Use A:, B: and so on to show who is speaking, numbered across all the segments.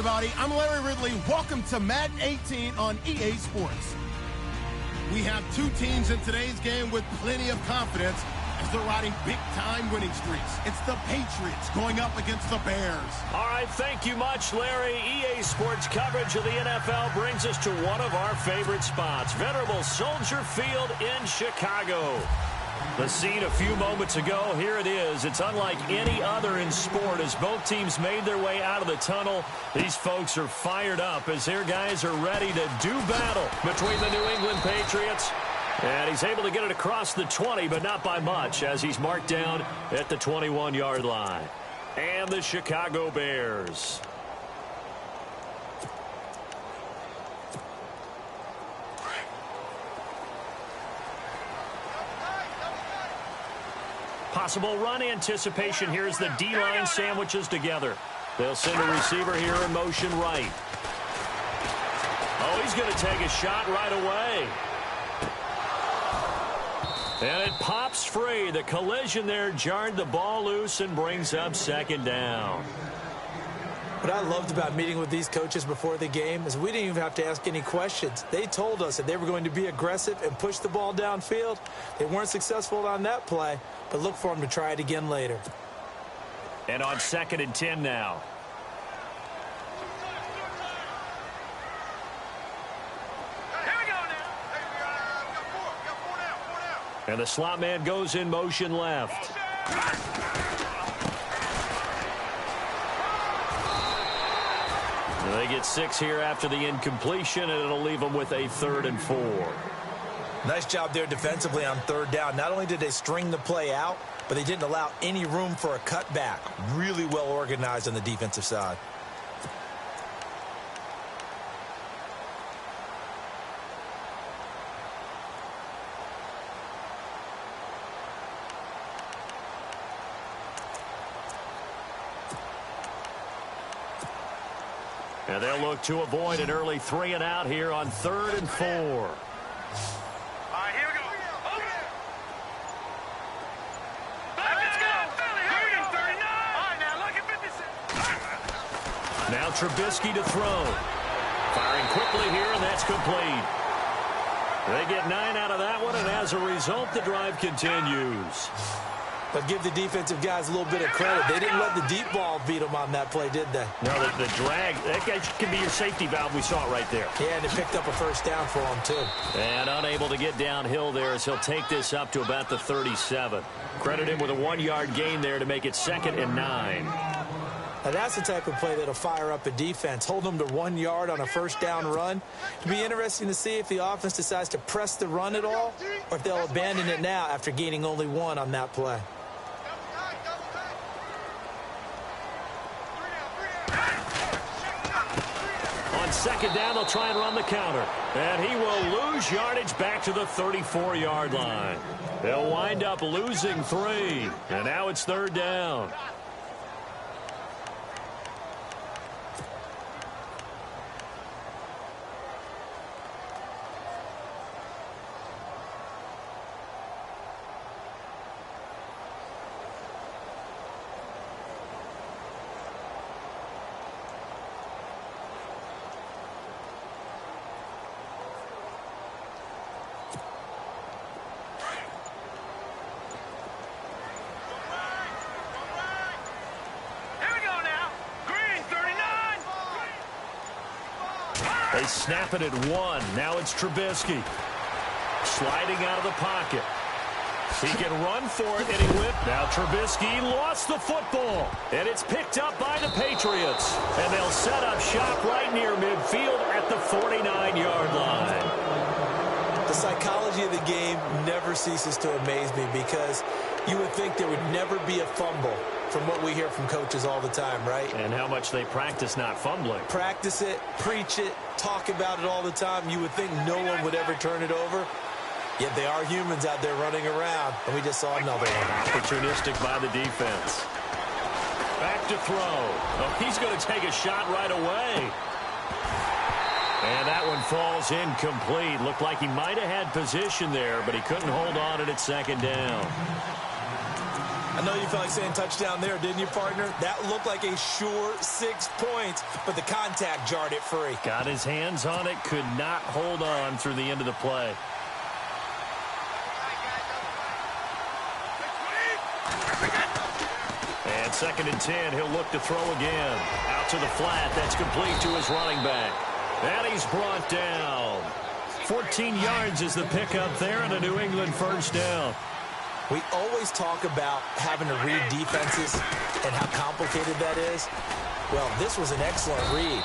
A: everybody. I'm Larry Ridley. Welcome to Madden 18 on EA Sports. We have two teams in today's game with plenty of confidence as they're riding big-time winning streaks. It's the Patriots going up against the Bears.
B: All right, thank you much, Larry. EA Sports coverage of the NFL brings us to one of our favorite spots, venerable Soldier Field in Chicago. The scene a few moments ago, here it is. It's unlike any other in sport as both teams made their way out of the tunnel. These folks are fired up as their guys are ready to do battle between the New England Patriots. And he's able to get it across the 20, but not by much as he's marked down at the 21-yard line. And the Chicago Bears. Possible run anticipation here as the D-line sandwiches together. They'll send a receiver here in motion right. Oh, he's going to take a shot right away. And it pops free. The collision there jarred the ball loose and brings up second down.
C: What I loved about meeting with these coaches before the game is we didn't even have to ask any questions. They told us that they were going to be aggressive and push the ball downfield. They weren't successful on that play, but look for them to try it again later.
B: And on 2nd and 10 now. And the slot man goes in motion left. They get 6 here after the incompletion, and it'll leave them with a 3rd and 4.
C: Nice job there defensively on 3rd down. Not only did they string the play out, but they didn't allow any room for a cutback. Really well organized on the defensive side.
B: And they'll look to avoid an early 3 and out here on 3rd and 4.
D: All right, here we go. Let's go. Here we go. 39. All right, now look at 56.
B: Now Trubisky to throw. Firing quickly here, and that's complete. They get 9 out of that one, and as a result, the drive continues.
C: But give the defensive guys a little bit of credit. They didn't let the deep ball beat them on that play, did they?
B: No, the drag, that can be your safety valve. We saw it right there.
C: Yeah, and it picked up a 1st down for them, too.
B: And unable to get downhill there as he'll take this up to about the 37. Credit him with a 1-yard gain there to make it 2nd and 9.
C: Now, that's the type of play that'll fire up a defense. Hold them to 1 yard on a 1st down run. It'll be interesting to see if the offense decides to press the run at all or if they'll abandon it now after gaining only 1 on that play.
B: On 2nd down, they'll try and run the counter. And he will lose yardage back to the 34-yard line. They'll wind up losing 3. And now it's 3rd down. They snap it at 1. Now it's Trubisky. Sliding out of the pocket. He can run for it, and he whipped. Now Trubisky lost the football. And it's picked up by the Patriots. And they'll set up shop right near midfield at the 49-yard line.
C: The psychology of the game never ceases to amaze me because you would think there would never be a fumble from what we hear from coaches all the time, right?
B: And how much they practice not fumbling.
C: Practice it, preach it, talk about it all the time. You would think no one would ever turn it over. Yet they are humans out there running around, and we just saw another one.
B: Opportunistic by the defense. Back to throw. Oh, he's going to take a shot right away. And that one falls incomplete. Looked like he might have had position there, but he couldn't hold on, and it's 2nd down.
C: I know you felt like saying touchdown there, didn't you, partner? That looked like a sure 6 points, but the contact jarred it free.
B: Got his hands on it, could not hold on through the end of the play. And 2nd and 10, he'll look to throw again. Out to the flat, that's complete to his running back. And he's brought down. 14 yards is the pickup there and a New England first down.
C: We always talk about having to read defenses and how complicated that is. Well, this was an excellent read.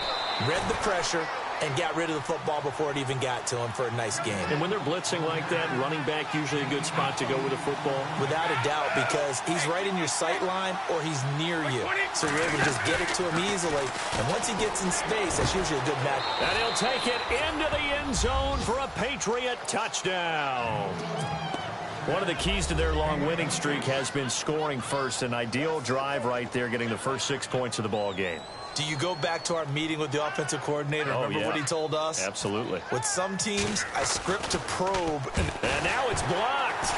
C: Read the pressure and got rid of the football before it even got to him for a nice game.
B: And when they're blitzing like that, running back usually a good spot to go with the football?
C: Without a doubt, because he's right in your sight line or he's near you. So you're able to just get it to him easily. And once he gets in space, that's usually a good match.
B: And he'll take it into the end zone for a Patriot touchdown. One of the keys to their long winning streak has been scoring first. An ideal drive right there, getting the first 6 points of the ball game.
C: Do you go back to our meeting with the offensive coordinator? Remember what he told us?
B: Absolutely.
C: With some teams, I script to probe.
B: And now it's blocked.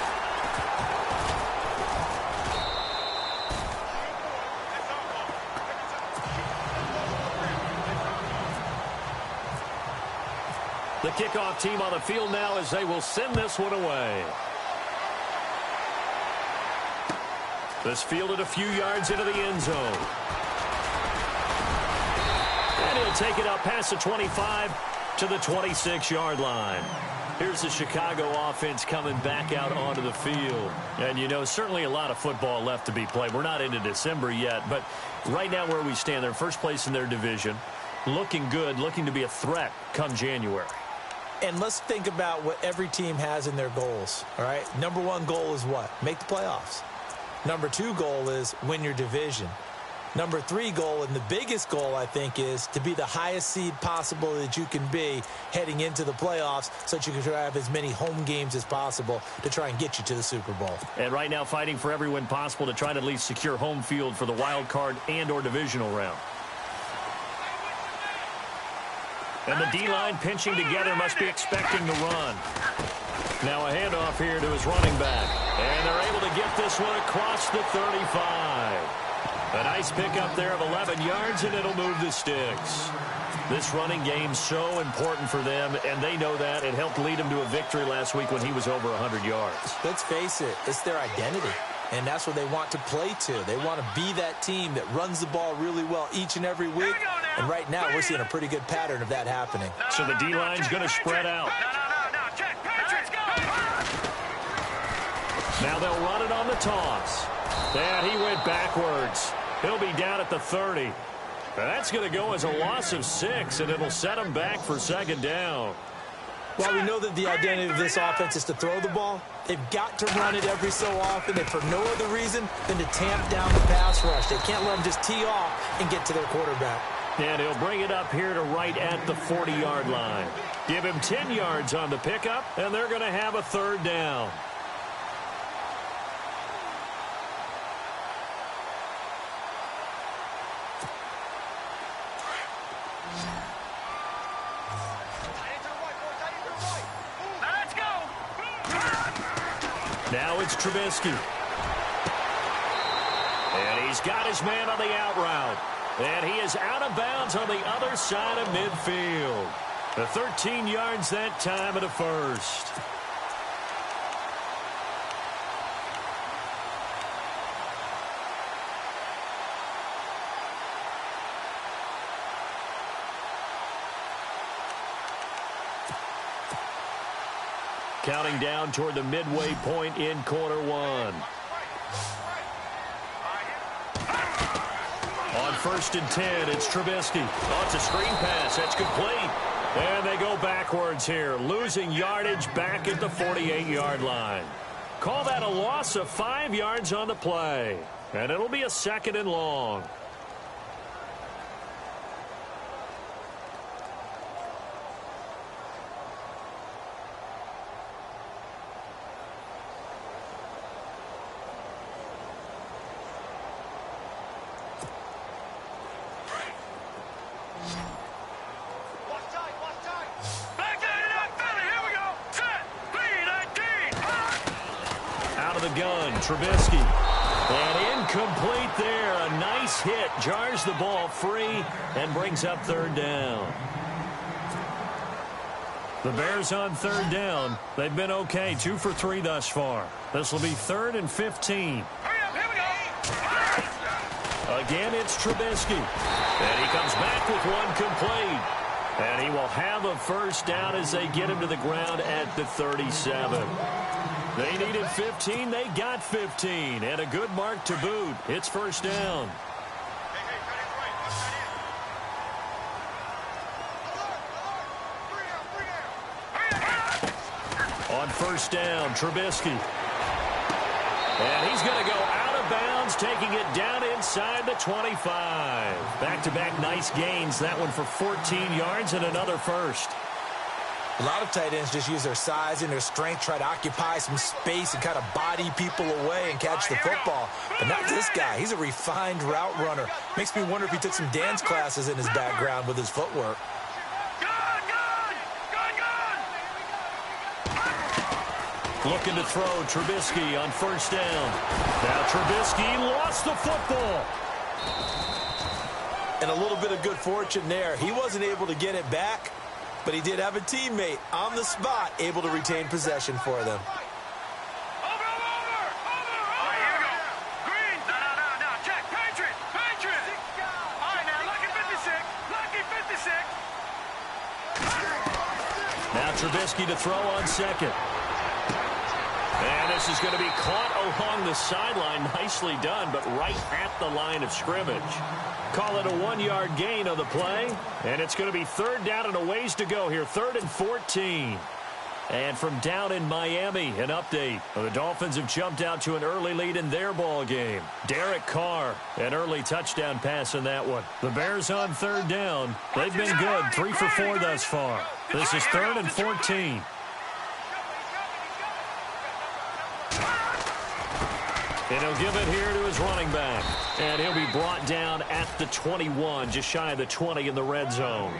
B: The kickoff team on the field now as they will send this one away. This fielded a few yards into the end zone. And he'll take it up past the 25 to the 26-yard line. Here's the Chicago offense coming back out onto the field. And, you know, certainly a lot of football left to be played. We're not into December yet, but right now where we stand, they're first place in their division. Looking good, looking to be a threat come January.
C: And let's think about what every team has in their goals, all right? Number 1 goal is what? Make the playoffs. Number 2 goal is win your division. Number 3 goal, and the biggest goal, I think, is to be the highest seed possible that you can be heading into the playoffs so that you can have as many home games as possible to try and get you to the Super Bowl.
B: And right now fighting for every win possible to try to at least secure home field for the wild card and or divisional round. And the D-line pinching together, must be expecting the run. Now a handoff here to his running back. And they're able to get this one across the 35. A nice pickup there of 11 yards, and it'll move the sticks. This running game so important for them, and they know that. It helped lead them to a victory last week when he was over 100 yards.
C: Let's face it, it's their identity, and that's what they want to play to. They want to be that team that runs the ball really well each and every week, and right now we're seeing a pretty good pattern of that happening.
B: So the D-line's going to spread out. Now they'll run it on the toss. And he went backwards. He'll be down at the 30. And that's going to go as a loss of 6, and it'll set him back for 2nd down.
C: While we know that the identity of this offense is to throw the ball, they've got to run it every so often, and for no other reason than to tamp down the pass rush. They can't let them just tee off and get to their quarterback.
B: And he'll bring it up here to right at the 40-yard line. Give him 10 yards on the pickup, and they're going to have a 3rd down. Now it's Trubisky. And he's got his man on the out route. And he is out of bounds on the other side of midfield. The 13 yards that time at a first. Counting down toward the midway point in quarter 1. On 1st and 10, it's Trubisky. Oh, it's a screen pass. That's complete. And they go backwards here, losing yardage back at the 48-yard line. Call that a loss of 5 yards on the play. And it'll be a 2nd and long. Trubisky. And incomplete there. A nice hit. Jars the ball free and brings up third down. The Bears on third down. They've been okay. 2 for 3 thus far. This will be 3rd and 15. Again, it's Trubisky. And he comes back with one complete. And he will have a first down as they get him to the ground at the 37. They needed 15. They got 15. And a good mark to boot. It's first down. On first down, Trubisky. And he's going to go out of bounds, taking it down inside the 25. Back-to-back nice gains. That one for 14 yards and another first.
C: A lot of tight ends just use their size and their strength, try to occupy some space and kind of body people away and catch the football. But not this guy. He's a refined route runner. Makes me wonder if he took some dance classes in his background with his footwork.
B: Looking to throw, Trubisky on first down. Now Trubisky lost the football.
C: And a little bit of good fortune there. He wasn't able to get it back, but he did have a teammate on the spot able to retain possession for them.
B: Now Trubisky to throw on second. And this is going to be caught along the sideline. Nicely done, but right at the line of scrimmage. Call it a 1-yard gain on the play. And it's going to be third down and a ways to go here. 3rd and 14. And from down in Miami, an update. The Dolphins have jumped out to an early lead in their ball game. Derek Carr, an early touchdown pass in that one. The Bears on third down. They've been good. 3 for 4 thus far. This is 3rd and 14. And he'll give it here to his running back. And he'll be brought down at the 21, just shy of the 20 in the red zone.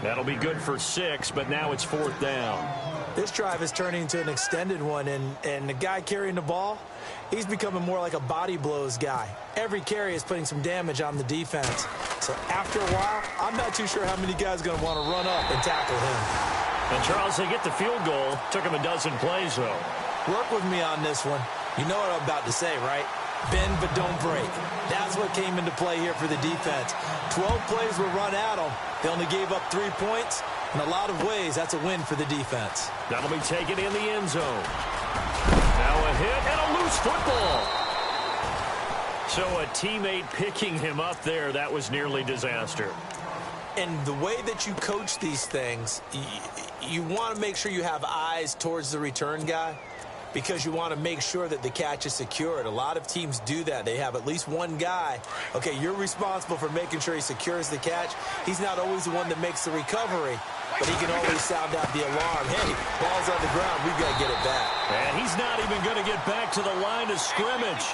B: That'll be good for 6, but now it's 4th down.
C: This drive is turning into an extended one, and the guy carrying the ball, he's becoming more like a body blows guy. Every carry is putting some damage on the defense. So after a while, I'm not too sure how many guys are going to want to run up and tackle him.
B: And Charles, they get the field goal. Took him a dozen plays, though.
C: Work with me on this one. You know what I'm about to say, right? Bend but don't break. That's what came into play here for the defense. 12 plays were run at them. They only gave up 3 points. In a lot of ways, that's a win for the defense.
B: That'll be taken in the end zone. Now a hit and a loose football. So a teammate picking him up there, that was nearly disaster.
C: And the way that you coach these things, you want to make sure you have eyes towards the return guy, because you want to make sure that the catch is secured. A lot of teams do that. They have at least one guy. Okay, you're responsible for making sure he secures the catch. He's not always the one that makes the recovery, but he can always sound out the alarm. Hey, ball's on the ground. We've got to get it back.
B: And he's not even going to get back to the line of scrimmage.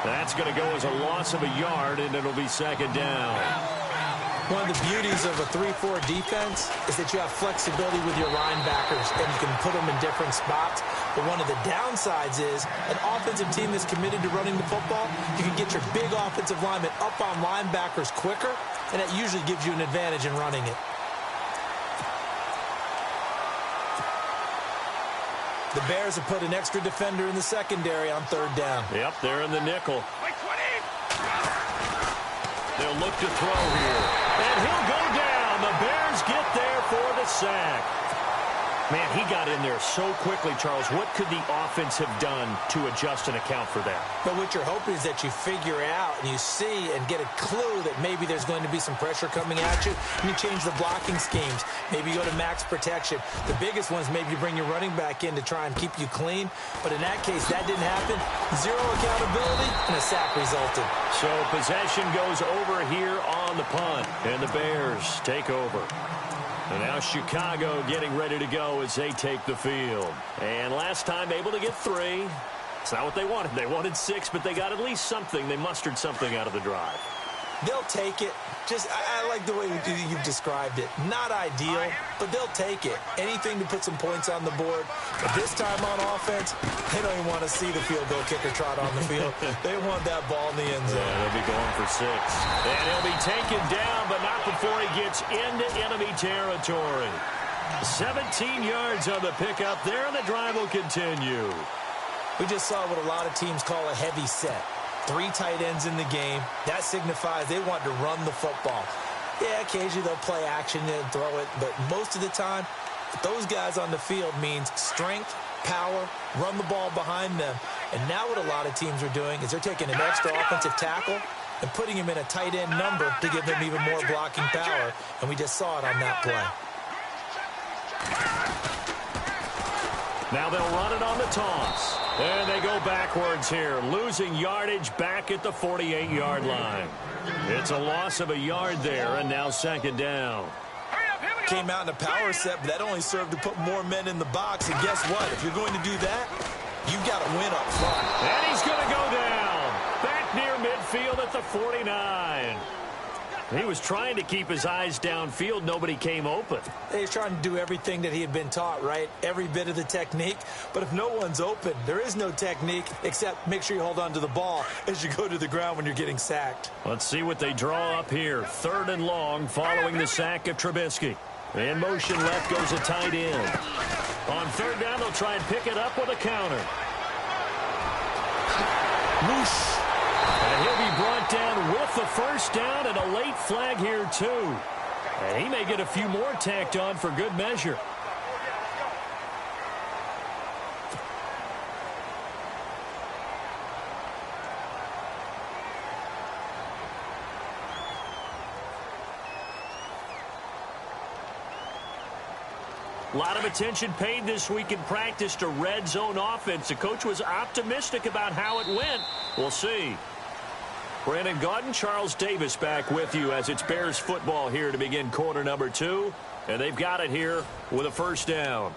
B: That's going to go as a loss of a yard, and it'll be 2nd down.
C: One of the beauties of a 3-4 defense is that you have flexibility with your linebackers, and you can put them in different spots. But one of the downsides is an offensive team that's committed to running the football, you can get your big offensive linemen up on linebackers quicker, and that usually gives you an advantage in running it. The Bears have put an extra defender in the secondary on 3rd down.
B: Yep, they're in the nickel. They'll look to throw here. And he'll go down. The Bears get there for the sack. Man, he got in there so quickly, Charles. What could the offense have done to adjust and account for that?
C: But what you're hoping is that you figure out and you see and get a clue that maybe there's going to be some pressure coming at you, and you change the blocking schemes. Maybe you go to max protection. The biggest one is maybe you bring your running back in to try and keep you clean. But in that case, that didn't happen. 0 accountability, and a sack resulted.
B: So possession goes over here on the punt, and the Bears take over. And now Chicago getting ready to go as they take the field. And last time able to get 3. It's not what they wanted. They wanted 6, but they got at least something. They mustered something out of the drive.
C: They'll take it. I like the way you've described it. Not ideal, but they'll take it. Anything to put some points on the board. But this time on offense, they don't even want to see the field goal kicker trot on the field. They want that ball in the end zone.
B: Yeah, they'll be going for 6. And he'll be taken down, but not before he gets into enemy territory. 17 yards on the pickup there, and the drive will continue.
C: We just saw what a lot of teams call a heavy set. 3 tight ends in the game. That signifies they want to run the football. Yeah, occasionally they'll play action and throw it, but most of the time, those guys on the field means strength, power, run the ball behind them. And now what a lot of teams are doing is they're taking an extra offensive tackle and putting him in a tight end number to give them even more blocking power, and we just saw it on that play.
B: Now they'll run it on the toss. And they go backwards here, losing yardage back at the 48-yard line. It's a loss of a yard there, and now 2nd down.
C: Came out in a power set, but that only served to put more men in the box. And guess what? If you're going to do that, you've got to win up front.
B: And he's going to go down. Back near midfield at the 49. He was trying to keep his eyes downfield. Nobody came open.
C: He was trying to do everything that he had been taught, right? Every bit of the technique. But if no one's open, there is no technique except make sure you hold on to the ball as you go to the ground when you're getting sacked.
B: Let's see what they draw up here. 3rd and long following the sack of Trubisky. In motion left goes a tight end. On 3rd down, they'll try and pick it up with a counter. Whoosh. And he'll be brought down with the 1st down and a late flag here, too. And he may get a few more tacked on for good measure. A lot of attention paid this week in practice to red zone offense. The coach was optimistic about how it went. We'll see. Brandon Gaudin, Charles Davis back with you as it's Bears football here to begin quarter number 2. And they've got it here with a 1st down.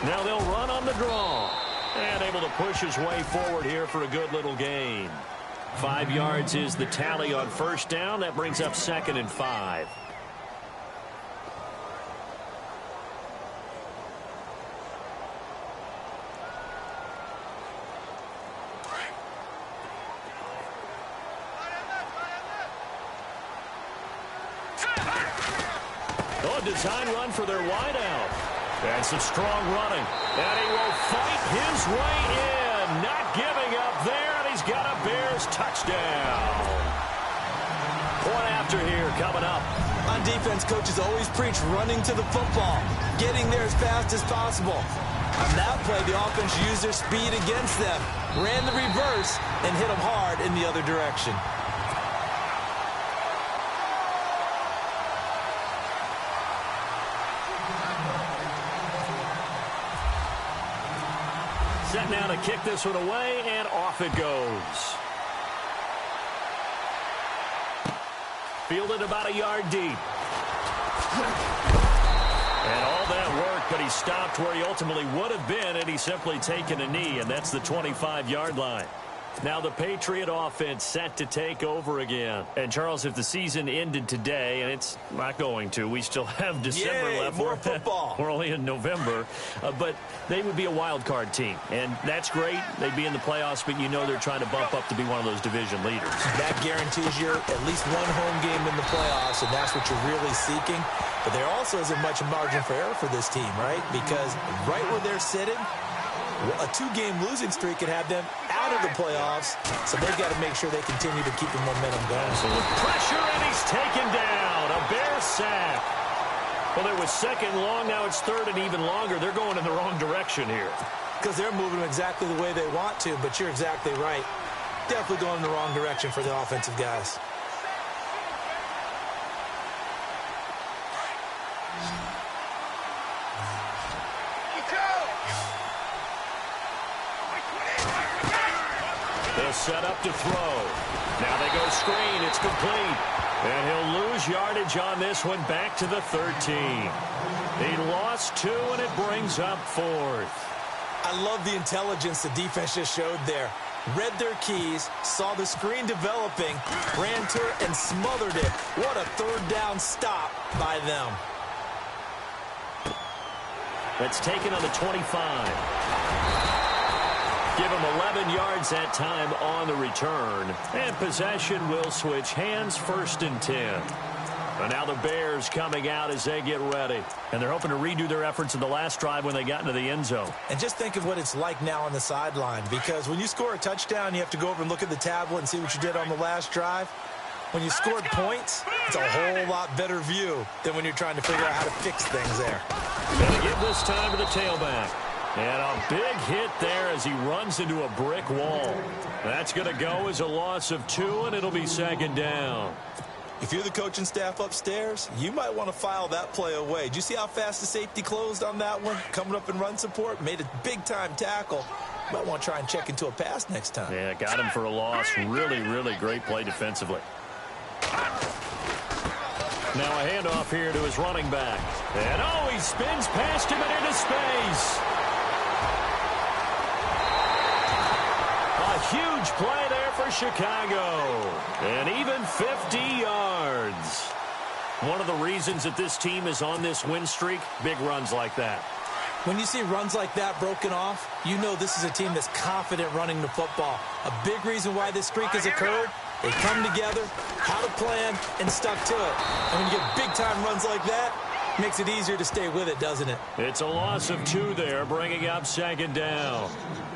B: Now they'll run on the draw. And able to push his way forward here for a good little gain. 5 yards is the tally on 1st down. That brings up 2nd and 5. Oh, design run for their wideout. And some strong running. And he will fight his way in. Not giving up there. And he's got a Bears touchdown. Point after here coming up.
C: On defense, coaches always preach running to the football. Getting there as fast as possible. On that play, the offense used their speed against them. Ran the reverse and hit them hard in the other direction.
B: Set now to kick this one away, and off it goes. Fielded about a yard deep. And all that work, but he stopped where he ultimately would have been had he simply taken a knee, and that's the 25-yard line. Now the Patriot offense set to take over again. And, Charles, if the season ended today, and it's not going to, we still have December left.
C: More football.
B: We're only in November. But they would be a wild card team. And that's great. They'd be in the playoffs, but you know they're trying to bump up to be one of those division leaders.
C: That guarantees you at least one home game in the playoffs, and that's what you're really seeking. But there also isn't much margin for error for this team, right? Because right where they're sitting, a 2-game losing streak could have them out of the playoffs, so they've got to make sure they continue to keep the momentum going.
B: So with pressure, and he's taken down. A Bears sack. Well, it was 2nd long. Now it's 3rd and even longer. They're going in the wrong direction here.
C: Because they're moving exactly the way they want to, but you're exactly right. Definitely going in the wrong direction for the offensive guys.
B: They'll set up to throw. Now they go screen. It's complete. And he'll lose yardage on this one back to the 13. He lost 2, and it brings up 4th.
C: I love the intelligence the defense just showed there. Read their keys, saw the screen developing, ran to it, and smothered it. What a third down stop by them.
B: That's taken on the 25. Give him 11 yards that time on the return. And possession will switch hands, 1st and 10. And now the Bears coming out as they get ready. And they're hoping to redo their efforts in the last drive when they got into the end zone.
C: And just think of what it's like now on the sideline. Because when you score a touchdown, you have to go over and look at the tablet and see what you did on the last drive. When you scored points, it's a whole lot better view than when you're trying to figure out how to fix things there.
B: Going to give this time to the tailback. And a big hit there as he runs into a brick wall. That's going to go as a loss of 2, and it'll be 2nd down.
C: If you're the coaching staff upstairs, you might want to file that play away. Did you see how fast the safety closed on that one? Coming up in run support, made a big-time tackle. You might want to try and check into a pass next time.
B: Yeah, got him for a loss. Really, really great play defensively. Now a handoff here to his running back. And, oh, he spins past him and into space. A huge play there for Chicago. And even 50 yards. One of the reasons that this team is on this win streak, big runs like that.
C: When you see runs like that broken off, you know this is a team that's confident running the football. A big reason why this streak has occurred, they come together, had a plan, and stuck to it. And when you get big-time runs like that, it makes it easier to stay with it, doesn't it?
B: It's a loss of 2 there, bringing up 2nd down.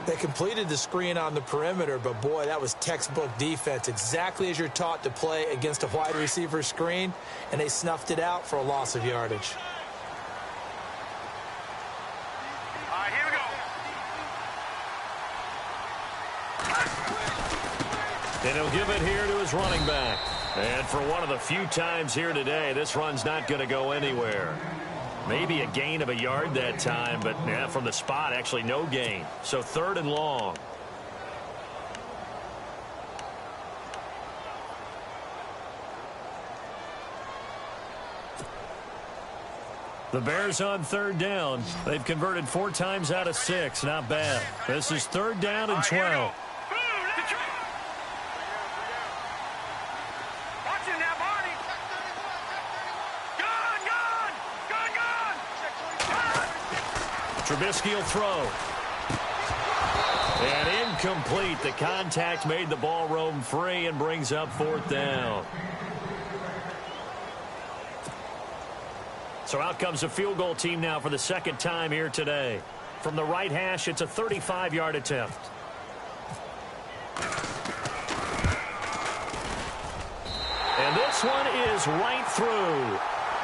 C: They completed the screen on the perimeter, but, boy, that was textbook defense, exactly as you're taught to play against a wide receiver screen, and they snuffed it out for a loss of yardage.
D: All right, here we go.
B: And he'll give it here to his running back. And for one of the few times here today, this run's not going to go anywhere. Maybe a gain of a yard that time, but yeah, from the spot, actually no gain. So 3rd and long. The Bears on 3rd down. They've converted 4 times out of 6. Not bad. This is 3rd down and 12. Trubisky will throw. And incomplete. The contact made the ball roam free and brings up 4th down. So out comes a field goal team now for the 2nd time here today. From the right hash, it's a 35-yard attempt. And this one is right through.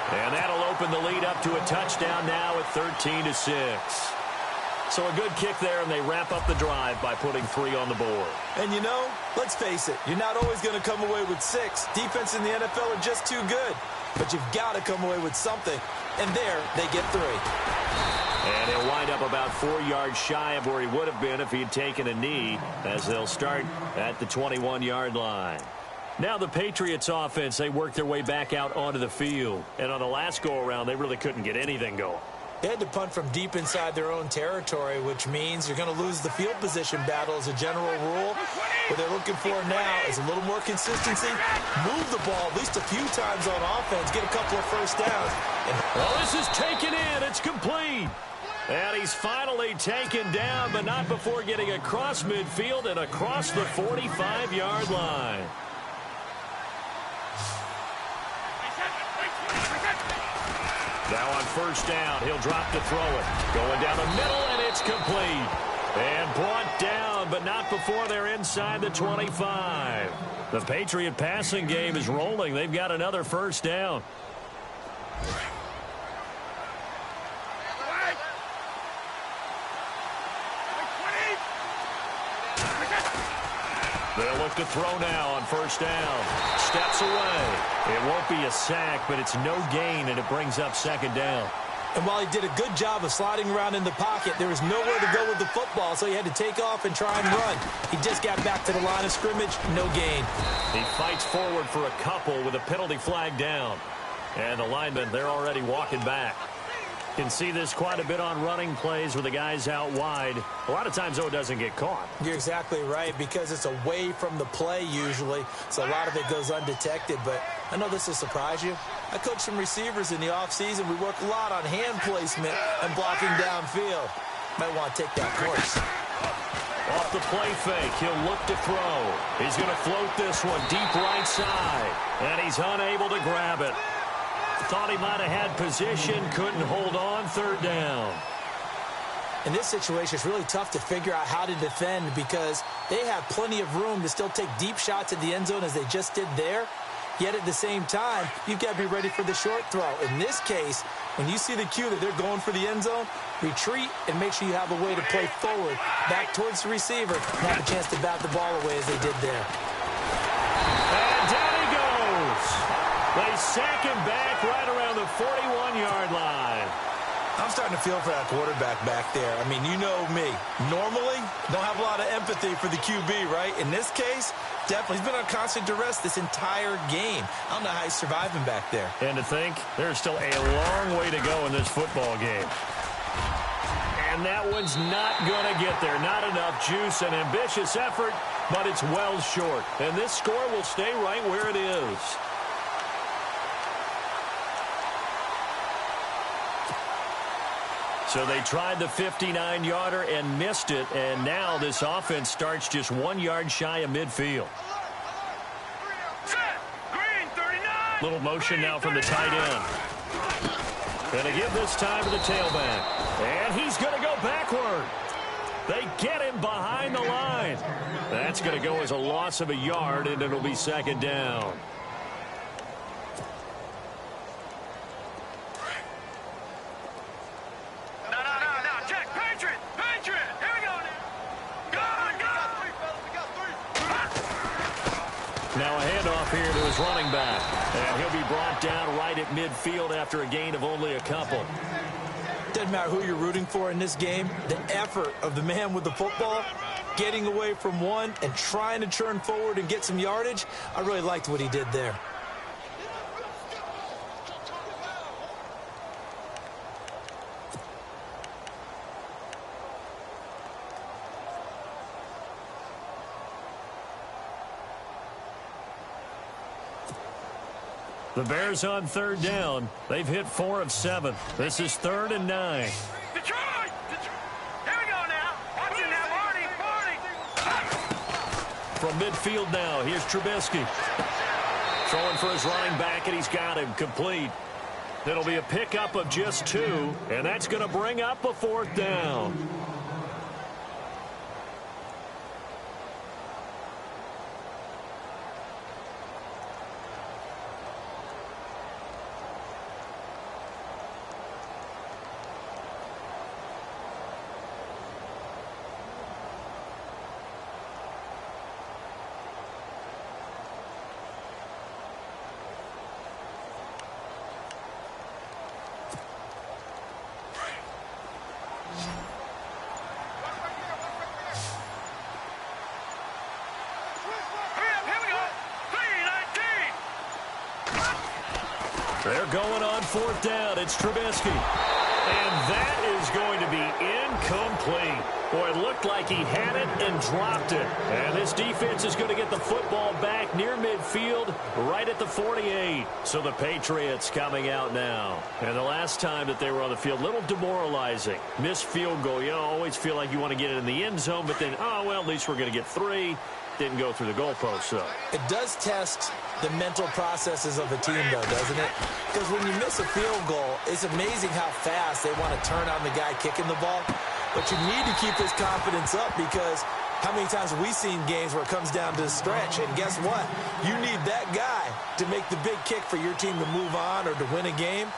B: And that'll open the lead up to a touchdown now at 13-6. So a good kick there, and they wrap up the drive by putting 3 on the board.
C: And, you know, let's face it, you're not always going to come away with 6. Defense in the NFL are just too good. But you've got to come away with something. And there, they get 3.
B: And he'll wind up about 4 yards shy of where he would have been if he had taken a knee, as they'll start at the 21-yard line. Now the Patriots offense, they work their way back out onto the field. And on the last go-around, they really couldn't get anything going.
C: They had to punt from deep inside their own territory, which means you're going to lose the field position battle as a general rule. What they're looking for now is a little more consistency. Move the ball at least a few times on offense. Get a couple of first downs.
B: Well, this is taken in. It's complete. And he's finally taken down, but not before getting across midfield and across the 45-yard line. Now on 1st down, he'll drop to throw it. Going down the middle, and it's complete. And brought down, but not before they're inside the 25. The Patriot passing game is rolling. They've got another 1st down. They'll look to throw now on 1st down. Steps away. It won't be a sack, but it's no gain, and it brings up 2nd down.
C: And while he did a good job of sliding around in the pocket, there was nowhere to go with the football, so he had to take off and try and run. He just got back to the line of scrimmage, no gain.
B: He fights forward for a couple with a penalty flag down. And the linemen, they're already walking back. Can see this quite a bit on running plays with the guys out wide. A lot of times, though, it doesn't get caught.
C: You're exactly right, because it's away from the play usually, so a lot of it goes undetected. But I know this will surprise you. I coach some receivers in the offseason. We work a lot on hand placement and blocking downfield. Might want to take that course.
B: Off the play fake, he'll look to throw. He's going to float this one deep right side, and he's unable to grab it. Thought he might have had position, couldn't hold on, third down.
C: In this situation, it's really tough to figure out how to defend because they have plenty of room to still take deep shots at the end zone as they just did there. Yet at the same time, you've got to be ready for the short throw. In this case, when you see the cue that they're going for the end zone, retreat and make sure you have a way to play forward, back towards the receiver, and have a chance to bat the ball away as they did there.
B: And down he goes. They sack him back right around the 41-yard line.
C: I'm starting to feel for that quarterback back there. I mean, you know me. Normally, don't have a lot of empathy for the QB, right? In this case, definitely. He's been on constant duress this entire game. I don't know how he's surviving back there.
B: And to think, there's still a long way to go in this football game. And that one's not going to get there. Not enough juice, an ambitious effort, but it's well short. And this score will stay right where it is. So they tried the 59-yarder and missed it, and now this offense starts just 1 yard shy of midfield.
D: Set. Green, 39.
B: Little motion now from the tight end. Going to give this time to the tailback. And he's going to go backward. They get him behind the line. That's going to go as a loss of a yard, and it'll be second down. Now a handoff here to his running back. And he'll be brought down right at midfield after a gain of only a couple.
C: Doesn't matter who you're rooting for in this game. The effort of the man with the football, getting away from one and trying to turn forward and get some yardage, I really liked what he did there.
B: The Bears on third down. They've hit 4 of 7. This is 3rd and 9.
D: Detroit! Here we go now. Watch it now, Marty.
B: From midfield now, here's Trubisky. Throwing for his running back, and he's got him complete. It'll be a pickup of just 2, and that's going to bring up a 4th down. They're going on 4th down. It's Trubisky. And that is going to be incomplete. Boy, it looked like he had it and dropped it. And this defense is going to get the football back near midfield, right at the 48. So the Patriots coming out now. And the last time that they were on the field, a little demoralizing. Missed field goal. You know, always feel like you want to get it in the end zone, but then, oh, well, at least we're going to get 3. Didn't go through the goalpost, so.
C: It does test the mental processes of a team, though, doesn't it? Because when you miss a field goal, it's amazing how fast they want to turn on the guy kicking the ball. But you need to keep his confidence up because how many times have we seen games where it comes down to a stretch? And guess what? You need that guy to make the big kick for your team to move on or to win a game.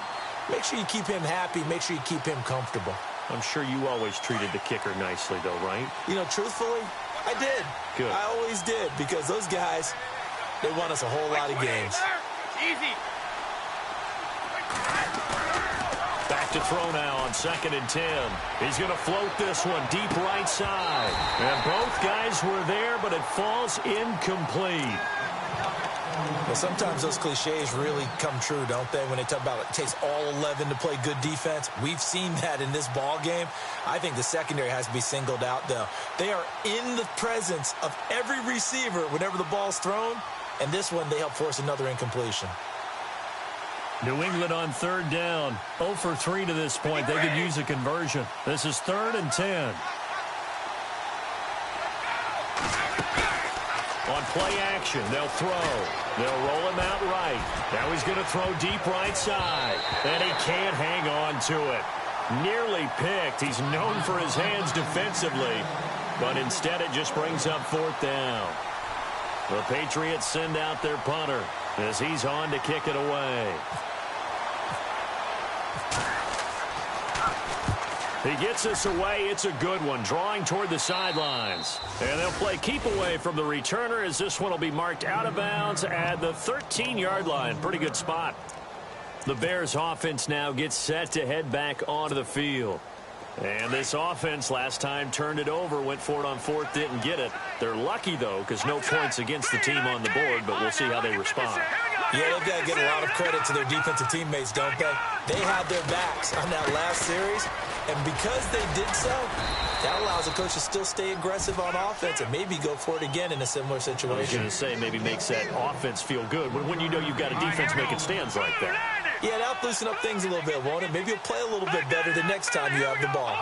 C: Make sure you keep him happy. Make sure you keep him comfortable.
B: I'm sure you always treated the kicker nicely, though, right?
C: You know, truthfully, I did.
B: Good.
C: I always did because those guys, they won us a whole lot of games.
D: Easy.
B: Back back to throw now on 2nd and 10. He's going to float this one deep right side. And both guys were there, but it falls incomplete.
C: Well, sometimes those cliches really come true, don't they, when they talk about it takes all 11 to play good defense. We've seen that in this ball game. I think the secondary has to be singled out, though. They are in the presence of every receiver whenever the ball's thrown, and this one they help force another incompletion.
B: New England on 3rd down. 0 for 3 to this point. They could use a conversion. This is 3rd and 10. On play action, they'll throw. They'll roll him out right. Now he's going to throw deep right side. And he can't hang on to it. Nearly picked. He's known for his hands defensively. But instead it just brings up 4th down. The Patriots send out their punter as he's on to kick it away. He gets this away. It's a good one, drawing toward the sidelines. And they'll play keep away from the returner as this one will be marked out of bounds at the 13-yard line. Pretty good spot. The Bears offense now gets set to head back onto the field. And this offense last time turned it over, went for it on 4th, didn't get it. They're lucky, though, because no points against the team on the board, but we'll see how they respond.
C: Yeah, they've got to get a lot of credit to their defensive teammates, don't they? They had their backs on that last series, and because they did so, that allows the coach to still stay aggressive on offense and maybe go for it again in a similar situation.
B: I was going to say maybe makes that offense feel good when you know you've got a defense making stands like that.
C: Yeah, that'll loosen up things a little bit, won't it? Maybe you'll play a little bit better the next time you have the ball.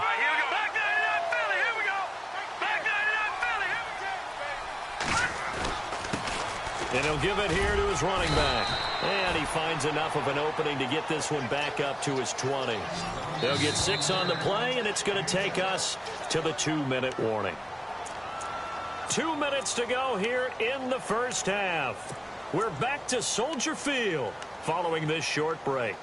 B: And he'll give it here to his running back. And he finds enough of an opening to get this one back up to his 20. They'll get 6 on the play, and it's going to take us to the 2-minute warning. 2 minutes to go here in the first half. We're back to Soldier Field following this short break.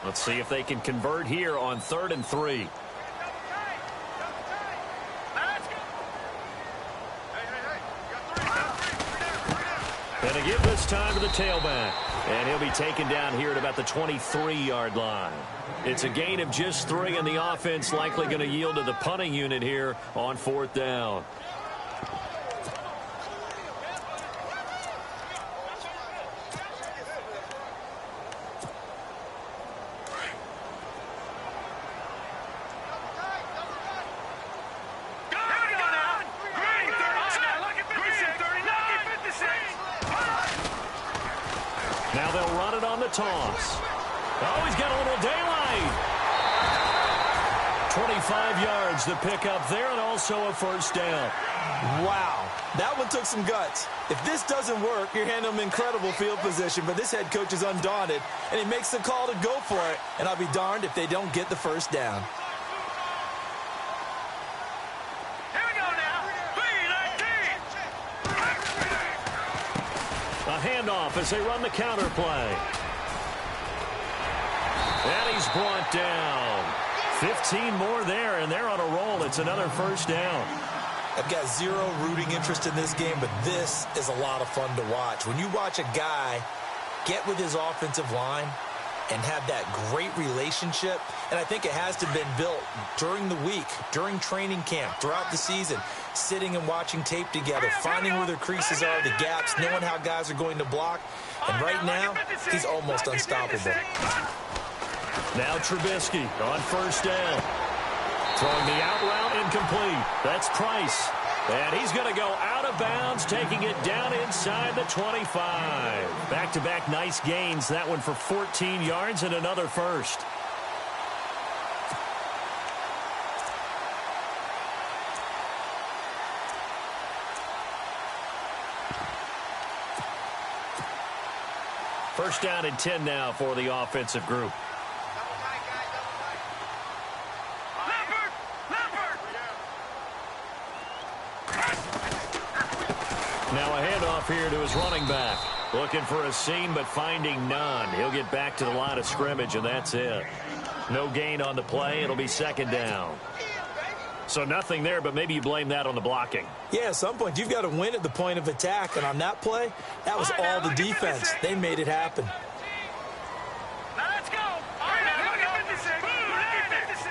B: Let's see if they can convert here on 3rd and 3. And to give this time to the tailback. And he'll be taken down here at about the 23-yard line. It's a gain of just 3, and the offense likely going to yield to the punting unit here on 4th down. Now they'll run it on the toss. Oh, he's got a little daylight. 25 yards to pick up there, and also a 1st down.
C: Wow, that one took some guts. If this doesn't work, you're handing them incredible field position, but this head coach is undaunted, and he makes the call to go for it, and I'll be darned if they don't get the 1st down.
B: A handoff as they run the counter play. And he's brought down. 15 more there, and they're on a roll. It's another 1st down.
C: I've got zero rooting interest in this game, but this is a lot of fun to watch. When you watch a guy get with his offensive line and have that great relationship, and I think it has to have been built during the week, during training camp, throughout the season, sitting and watching tape together, finding where their creases are, the gaps, knowing how guys are going to block. And right now, he's almost unstoppable.
B: Now Trubisky on 1st down. Throwing the out route incomplete. That's Price. And he's going to go out of bounds, taking it down inside the 25. Back-to-back nice gains. That one for 14 yards and another 1st. First down and 10 now for the offensive group. Now a handoff here to his running back. Looking for a seam, but finding none. He'll get back to the line of scrimmage, and that's it. No gain on the play. It'll be 2nd down. So nothing there, but maybe you blame that on the blocking.
C: Yeah, at some point, you've got to win at the point of attack. And on that play, that was all the defense. They made it happen.
D: Now let's go. All right, now look at 56. Look at 56.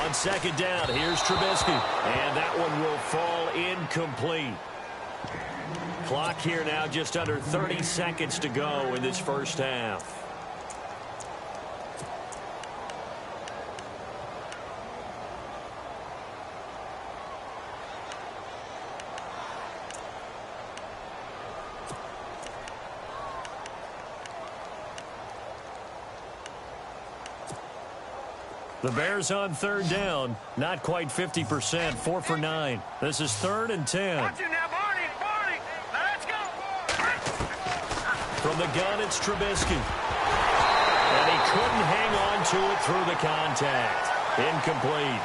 B: On second down, here's Trubisky. And that one will fall incomplete. Clock here now, just under 30 seconds to go in this first half. The Bears on third down, not quite 50%, 4 for 9. This is 3rd and 10.
D: Watch it now, Barney. Now let's go.
B: From the gun, it's Trubisky. And he couldn't hang on to it through the contact. Incomplete.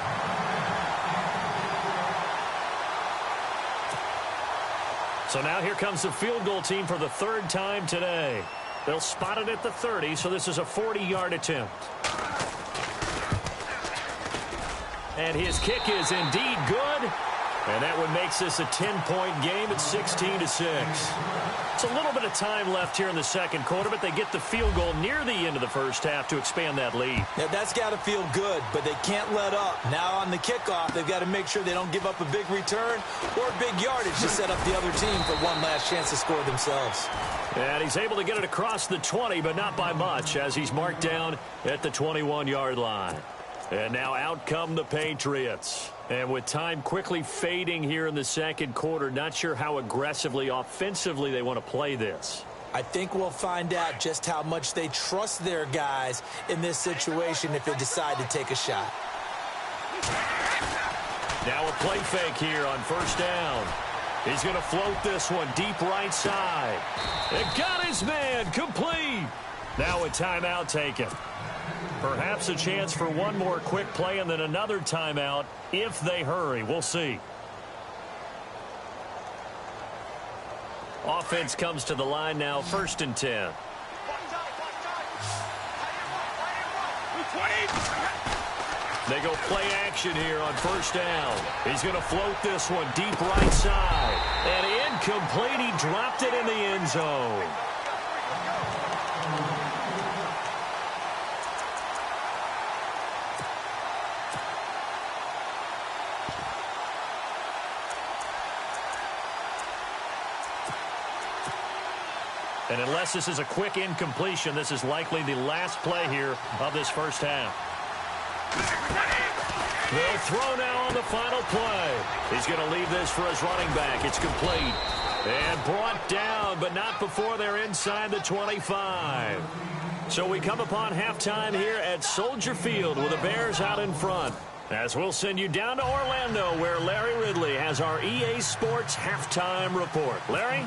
B: So now here comes the field goal team for the 3rd time today. They'll spot it at the 30, so this is a 40-yard attempt. And his kick is indeed good. And that one makes this a 10-point game at 16-6. It's a little bit of time left here in the second quarter, but they get the field goal near the end of the first half to expand that lead.
C: Yeah, that's got to feel good, but they can't let up. Now on the kickoff, they've got to make sure they don't give up a big return or big yardage to set up the other team for one last chance to score themselves.
B: And he's able to get it across the 20, but not by much, as he's marked down at the 21-yard line. And now out come the Patriots. And with time quickly fading here in the second quarter, not sure how aggressively, offensively they want to play this.
C: I think we'll find out just how much they trust their guys in this situation if they decide to take a shot.
B: Now a play fake here on first down. He's going to float this one deep right side. It got his man complete. Now a timeout taken. Perhaps a chance for one more quick play and then another timeout if they hurry. We'll see. Offense comes to the line now, 1st and 10. They go play action here on first down. He's going to float this one deep right side. And incomplete. He dropped it in the end zone. And unless this is a quick incompletion, this is likely the last play here of this first half. They'll throw now on the final play. He's going to leave this for his running back. It's complete. And brought down, but not before they're inside the 25. So we come upon halftime here at Soldier Field with the Bears out in front. As we'll send you down to Orlando, where Larry Ridley has our EA Sports halftime report. Larry?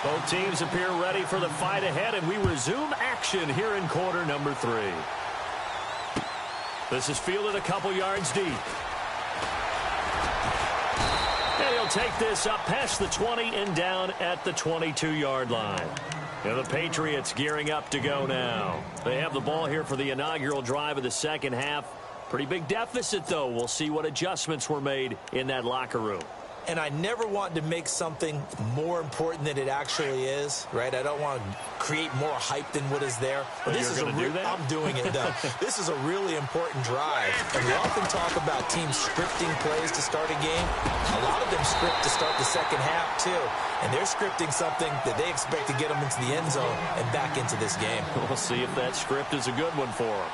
B: Both teams appear ready for the fight ahead, and we resume action here in quarter number 3. This is fielded a couple yards deep. And he'll take this up past the 20 and down at the 22-yard line. And the Patriots gearing up to go now. They have the ball here for the inaugural drive of the second half. Pretty big deficit, though. We'll see what adjustments were made in that locker room.
C: And I never want to make something more important than it actually is, right? I don't want to create more hype than what is there.
B: But this is
C: I'm doing it, though. This is a really important drive. And we often talk about teams scripting plays to start a game. A lot of them script to start the second half, too. And they're scripting something that they expect to get them into the end zone and back into this game.
B: We'll see if that script is a good one for them.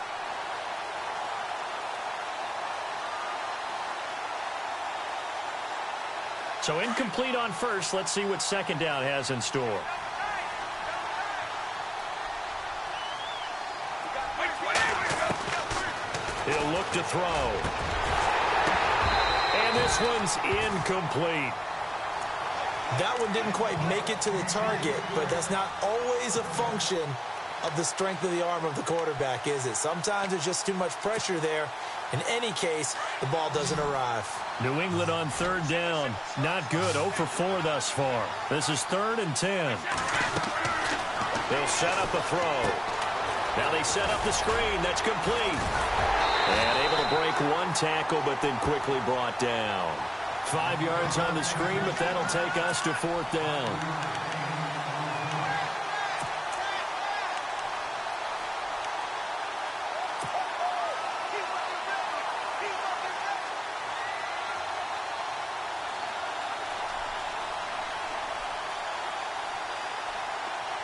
B: So incomplete on first. Let's see what second down has in store. He'll look to throw. And this one's incomplete.
C: That one didn't quite make it to the target, but that's not always a function of the strength of the arm of the quarterback, is it? Sometimes there's just too much pressure there. In any case, the ball doesn't arrive.
B: New England on third down. Not good. 0 for 4 thus far. This is 3rd and 10. They'll set up a throw. Now they set up the screen. That's complete. And able to break one tackle, but then quickly brought down. 5 yards on the screen, but that'll take us to 4th down.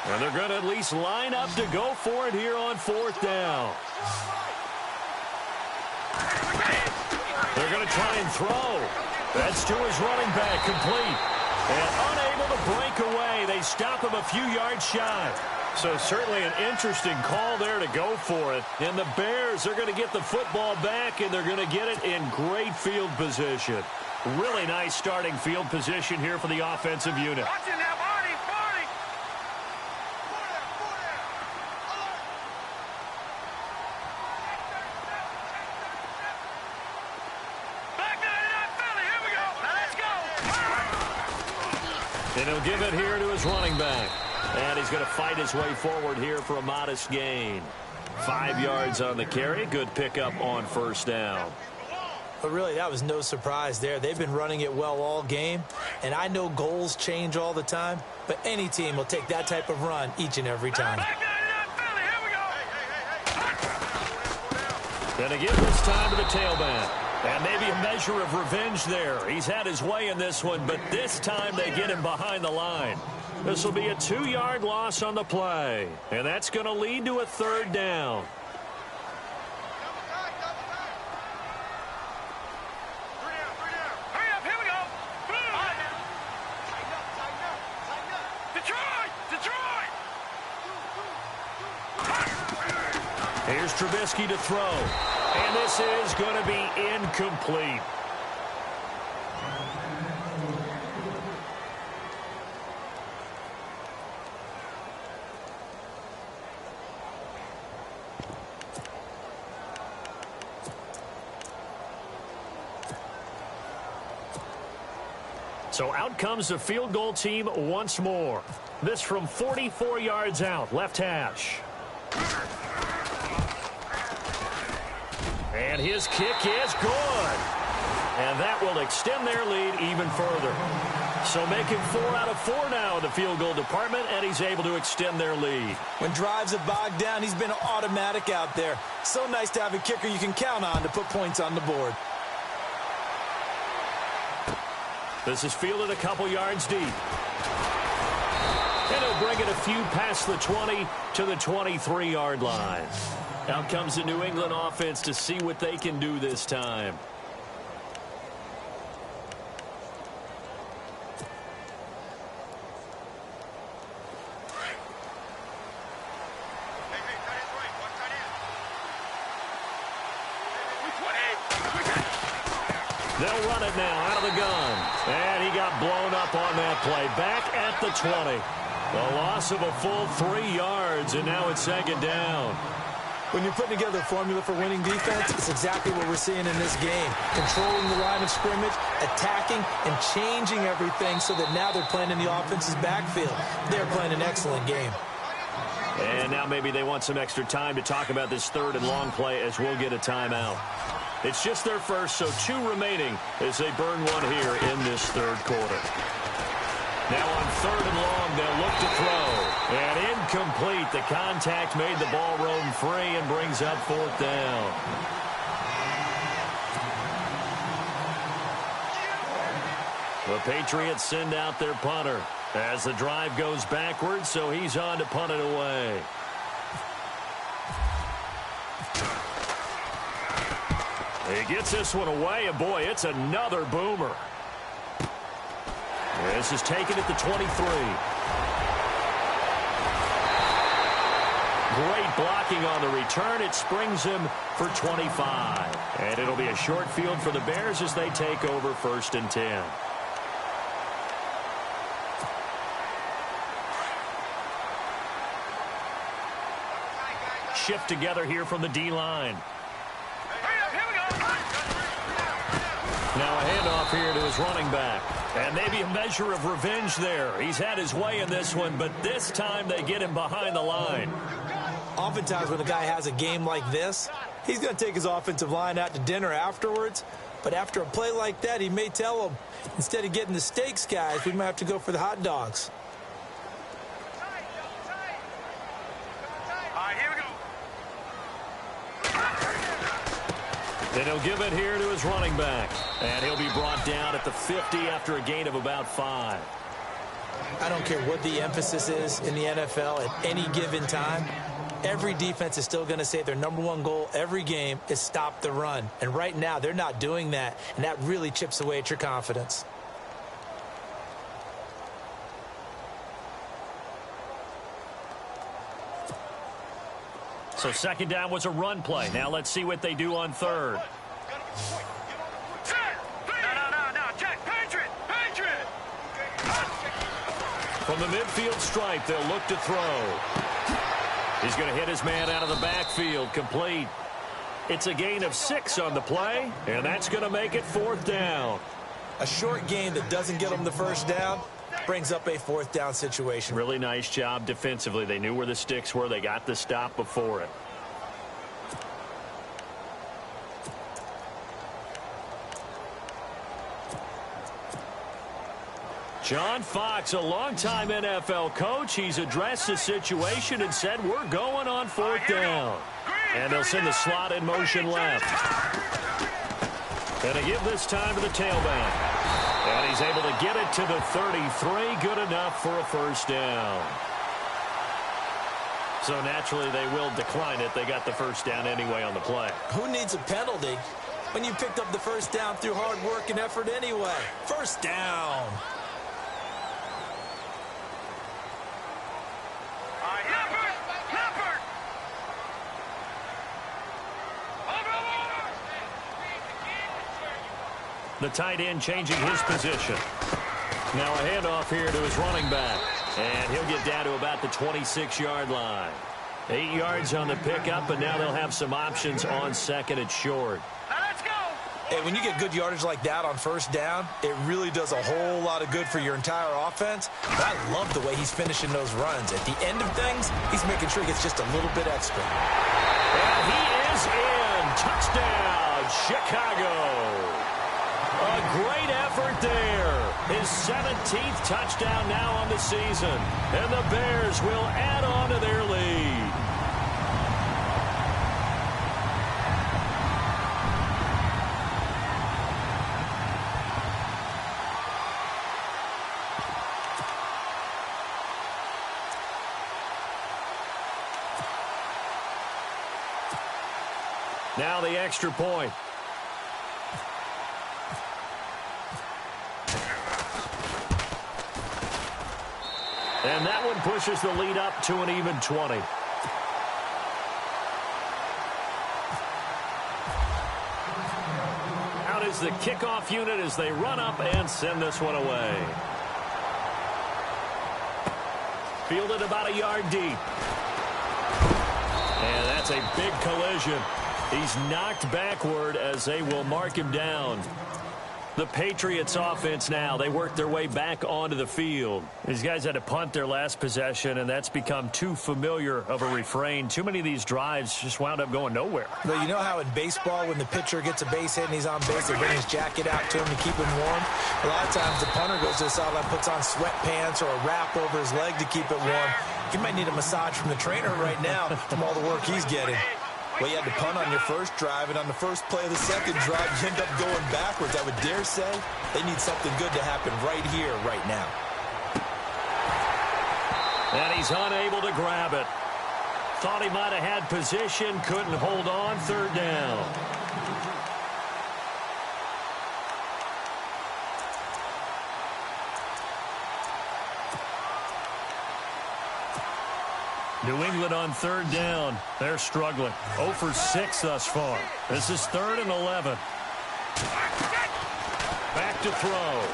B: And they're going to at least line up to go for it here on 4th down. They're going to try and throw. That's to his running back, complete. And unable to break away. They stop him a few yards shy. So certainly an interesting call there to go for it. And the Bears are going to get the football back, and they're going to get it in great field position. Really nice starting field position here for the offensive unit. And he'll give it here to his running back. And he's going to fight his way forward here for a modest gain. 5 yards on the carry. Good pickup on 1st down.
C: But really, that was no surprise there. They've been running it well all game. And I know goals change all the time, but any team will take that type of run each and every time.
B: Going to give this time to the tailback. And maybe a measure of revenge there. He's had his way in this one, but this time they get him behind the line. This will be a 2-yard loss on the play. And that's going to lead to a 3rd down. Here's Trubisky to throw. And this is going to be incomplete. So out comes the field goal team once more. This from 44 yards out, left hash. And his kick is good. And that will extend their lead even further. So making 4 out of 4 now in the field goal department, and he's able to extend their lead.
C: When drives have bogged down, he's been automatic out there. So nice to have a kicker you can count on to put points on the board.
B: This is fielded a couple yards deep. And he'll bring it a few past the 20 to the 23-yard line. Out comes the New England offense to see what they can do this time. They'll run it now out of the gun. And he got blown up on that play. Back at the 20. A loss of a full 3 yards, and now it's 2nd down.
C: When you're putting together a formula for winning defense, it's exactly what we're seeing in this game. Controlling the line of scrimmage, attacking, and changing everything so that now they're playing in the offense's backfield. They're playing an excellent game.
B: And now maybe they want some extra time to talk about this 3rd and long play as we'll get a timeout. It's just their first, so 2 remaining as they burn one here in this 3rd quarter. Now on 3rd and long, they'll look to throw. And incomplete. The contact made the ball roam free and brings up 4th down. The Patriots send out their punter as the drive goes backwards, so he's on to punt it away. He gets this one away, and boy, it's another boomer. This is taken at the 23. Great blocking on the return. It springs him for 25. And it'll be a short field for the Bears as they take over 1st and 10. Shift together here from the D-line. Now a handoff here to his running back. And maybe a measure of revenge there. He's had his way in this one, but this time they get him behind the line.
C: Oftentimes when a guy has a game like this, he's going to take his offensive line out to dinner afterwards. But after a play like that, he may tell them, instead of getting the steaks, guys, we might have to go for the hot dogs.
D: All right, here we go.
B: And he'll give it here to his running back. And he'll be brought down at the 50 after a gain of about 5.
C: I don't care what the emphasis is in the NFL at any given time. Every defense is still going to say their #1 goal every game is stop the run. And right now, they're not doing that, and that really chips away at your confidence.
B: So second down was a run play. Now let's see what they do on third.
D: No, check. Patriot.
B: From the midfield stripe, they'll look to throw. He's going to hit his man out of the backfield, complete. It's a gain of 6 on the play, and that's going to make it 4th down.
C: A short gain that doesn't get them the first down brings up a 4th down situation.
B: Really nice job defensively. They knew where the sticks were. They got the stop before it. John Fox, a longtime NFL coach. He's addressed the situation and said, we're going on 4th down. And they'll send the slot in motion left. And they give this time to the tailback. And he's able to get it to the 33. Good enough for a 1st down. So naturally they will decline it. They got the 1st down anyway on the play.
C: Who needs a penalty when you picked up the 1st down through hard work and effort anyway? 1st down.
B: The tight end changing his position. Now a handoff here to his running back. And he'll get down to about the 26-yard line. 8 yards on the pickup, and now they'll have some options on 2nd and short.
D: Now let's go.
C: Hey, when you get good yardage like that on 1st down, it really does a whole lot of good for your entire offense. But I love the way he's finishing those runs. At the end of things, he's making sure he gets just a little bit extra.
B: And he is in. Touchdown, Chicago. A great effort there. His 17th touchdown now on the season. And the Bears will add on to their lead. Now the extra point. And that one pushes the lead up to an even 20. Out is the kickoff unit as they run up and send this one away. Fielded about a yard deep. And that's a big collision. He's knocked backward as they will mark him down. The Patriots offense now, they work their way back onto the field. These guys had to punt their last possession, and that's become too familiar of a refrain. Too many of these drives just wound up going nowhere.
C: Well, you know how in baseball when the pitcher gets a base hit and he's on base, they bring his jacket out to him to keep him warm? A lot of times the punter goes to the sideline, puts on sweatpants or a wrap over his leg to keep it warm. He might need a massage from the trainer right now from all the work he's getting. Well, you had to punt on your first drive, and on the first play of the second drive, you end up going backwards. I would dare say they need something good to happen right here, right now.
B: And he's unable to grab it. Thought he might have had position, couldn't hold on, 3rd down. New England on 3rd down. They're struggling. 0 for 6 thus far. This is 3rd and 11. Back to throw.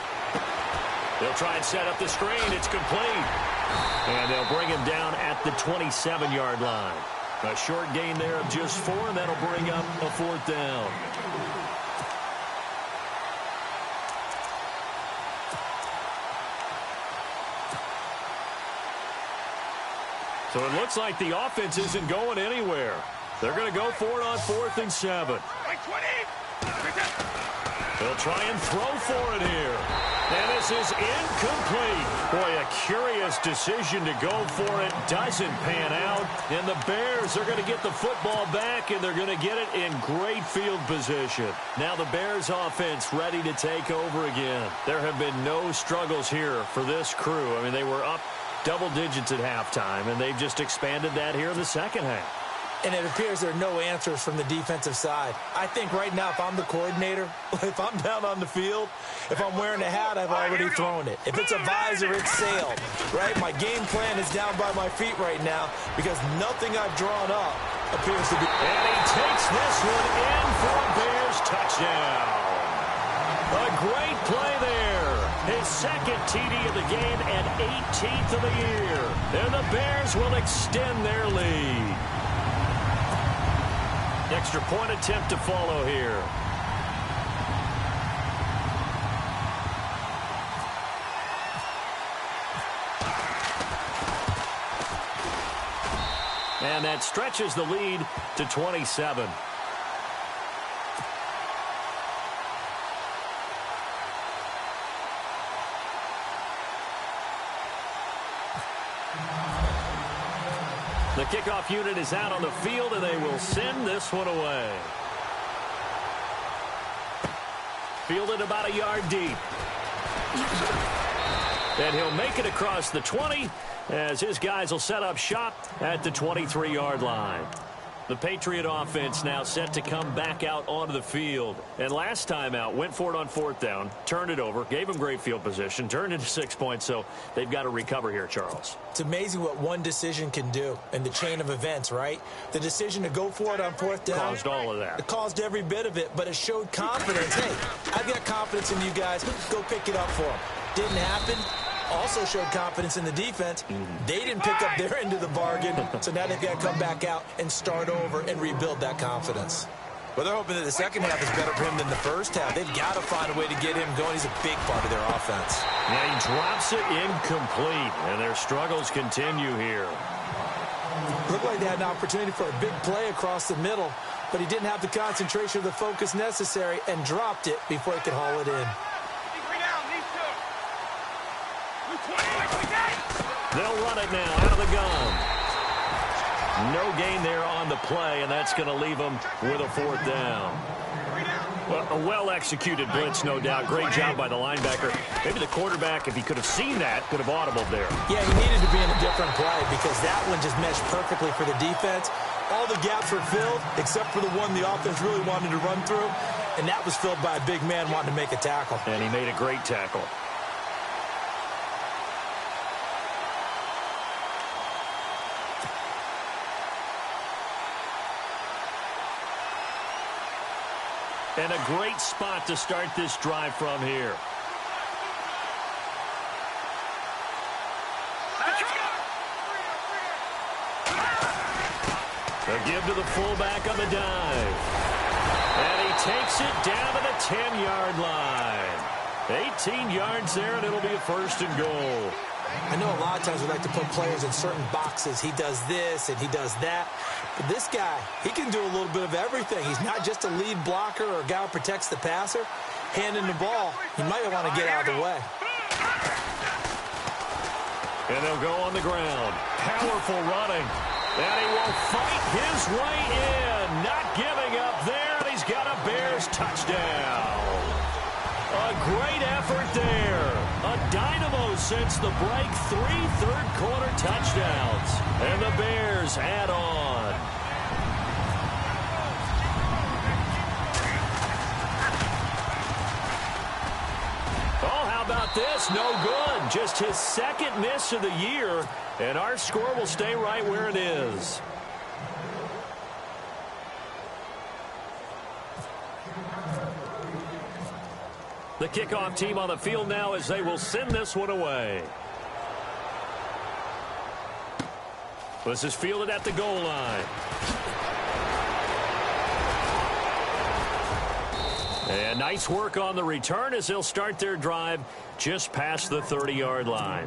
B: They'll try and set up the screen. It's complete. And they'll bring him down at the 27-yard line. A short gain there of just 4, and that'll bring up a 4th down. So it looks like the offense isn't going anywhere. They're going to go for it on 4th and 7. They'll try and throw for it here. And this is incomplete. Boy, a curious decision to go for it. Doesn't pan out. And the Bears are going to get the football back, and they're going to get it in great field position. Now the Bears offense ready to take over again. There have been no struggles here for this crew. I mean, they were up double digits at halftime, and they've just expanded that here in the second half.
C: And it appears there are no answers from the defensive side. I think right now, if I'm the coordinator, if I'm down on the field, if I'm wearing a hat, I've already thrown it. If it's a visor, it's sailed, right? My game plan is down by my feet right now because nothing I've drawn up appears to be.
B: And he takes this one in for a Bears touchdown. A great play there. His second TD of the game and 18th of the year. And the Bears will extend their lead. Extra point attempt to follow here. And that stretches the lead to 27. The kickoff unit is out on the field, and they will send this one away. Fielded about a yard deep. And he'll make it across the 20 as his guys will set up shop at the 23-yard line. The Patriot offense now set to come back out onto the field. And last time out, went for it on 4th down, turned it over, gave them great field position, turned into 6 points, so they've got to recover here, Charles.
C: It's amazing what one decision can do in the chain of events, right? The decision to go for it on 4th down.
B: Caused all of that.
C: It caused every bit of it, but it showed confidence. Hey, I've got confidence in you guys. Go pick it up for them. Didn't happen. Also showed confidence in the defense. They didn't pick up their end of the bargain, so now they've got to come back out and start over and rebuild that confidence. Well, they're hoping that the second half is better for him than the first half. They've got to find a way to get him going. He's a big part of their offense.
B: Yeah, he drops it incomplete, and their struggles continue here.
C: Looked like they had an opportunity for a big play across the middle, but he didn't have the concentration or the focus necessary and dropped it before he could haul it in.
B: They'll run it now out of the gun. No gain there on the play, and that's going to leave them with a 4th down. Well, a well-executed blitz, no doubt. Great job by the linebacker. Maybe the quarterback, if he could have seen that, could have audibled there.
C: Yeah, he needed to be in a different play because that one just meshed perfectly for the defense. All the gaps were filled except for the one the offense really wanted to run through, and that was filled by a big man wanting to make a tackle.
B: And he made a great tackle. And a great spot to start this drive from here. They'll give to the fullback on the dive. And he takes it down to the 10-yard line. 18 yards there, and it'll be a 1st and goal.
C: I know a lot of times we like to put players in certain boxes. He does this and he does that. But this guy, he can do a little bit of everything. He's not just a lead blocker or a guy who protects the passer. Handing the ball, he might want to get out of the way.
B: And they'll go on the ground. Powerful running. And he will fight his way in. Not giving up there. He's got a Bears touchdown. A great effort there. A dynamo since the break. 3 third-quarter touchdowns. And the Bears add on. Oh, how about this? No good. Just his second miss of the year. And our score will stay right where it is. The kickoff team on the field now as they will send this one away. This is fielded at the goal line. And nice work on the return as they'll start their drive just past the 30-yard line.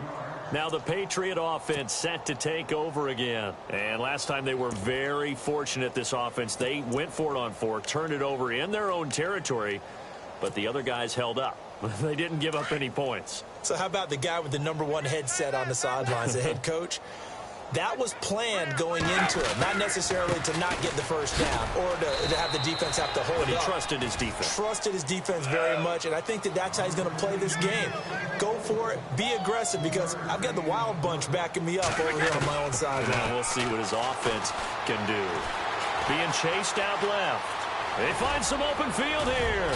B: Now the Patriot offense set to take over again. And last time they were very fortunate, this offense. They went for it on 4, turned it over in their own territory, but the other guys held up. They didn't give up any points.
C: So how about the guy with the #1 headset on the sidelines, the head coach? That was planned going into it, not necessarily to not get the first down or to have the defense have to hold
B: But he
C: up.
B: trusted his defense.
C: Trusted his defense very much, and I think that that's how he's going to play this game. Go for it, be aggressive, because I've got the Wild Bunch backing me up over here on my own side.
B: Now we'll see what his offense can do. Being chased out left. They find some open field here.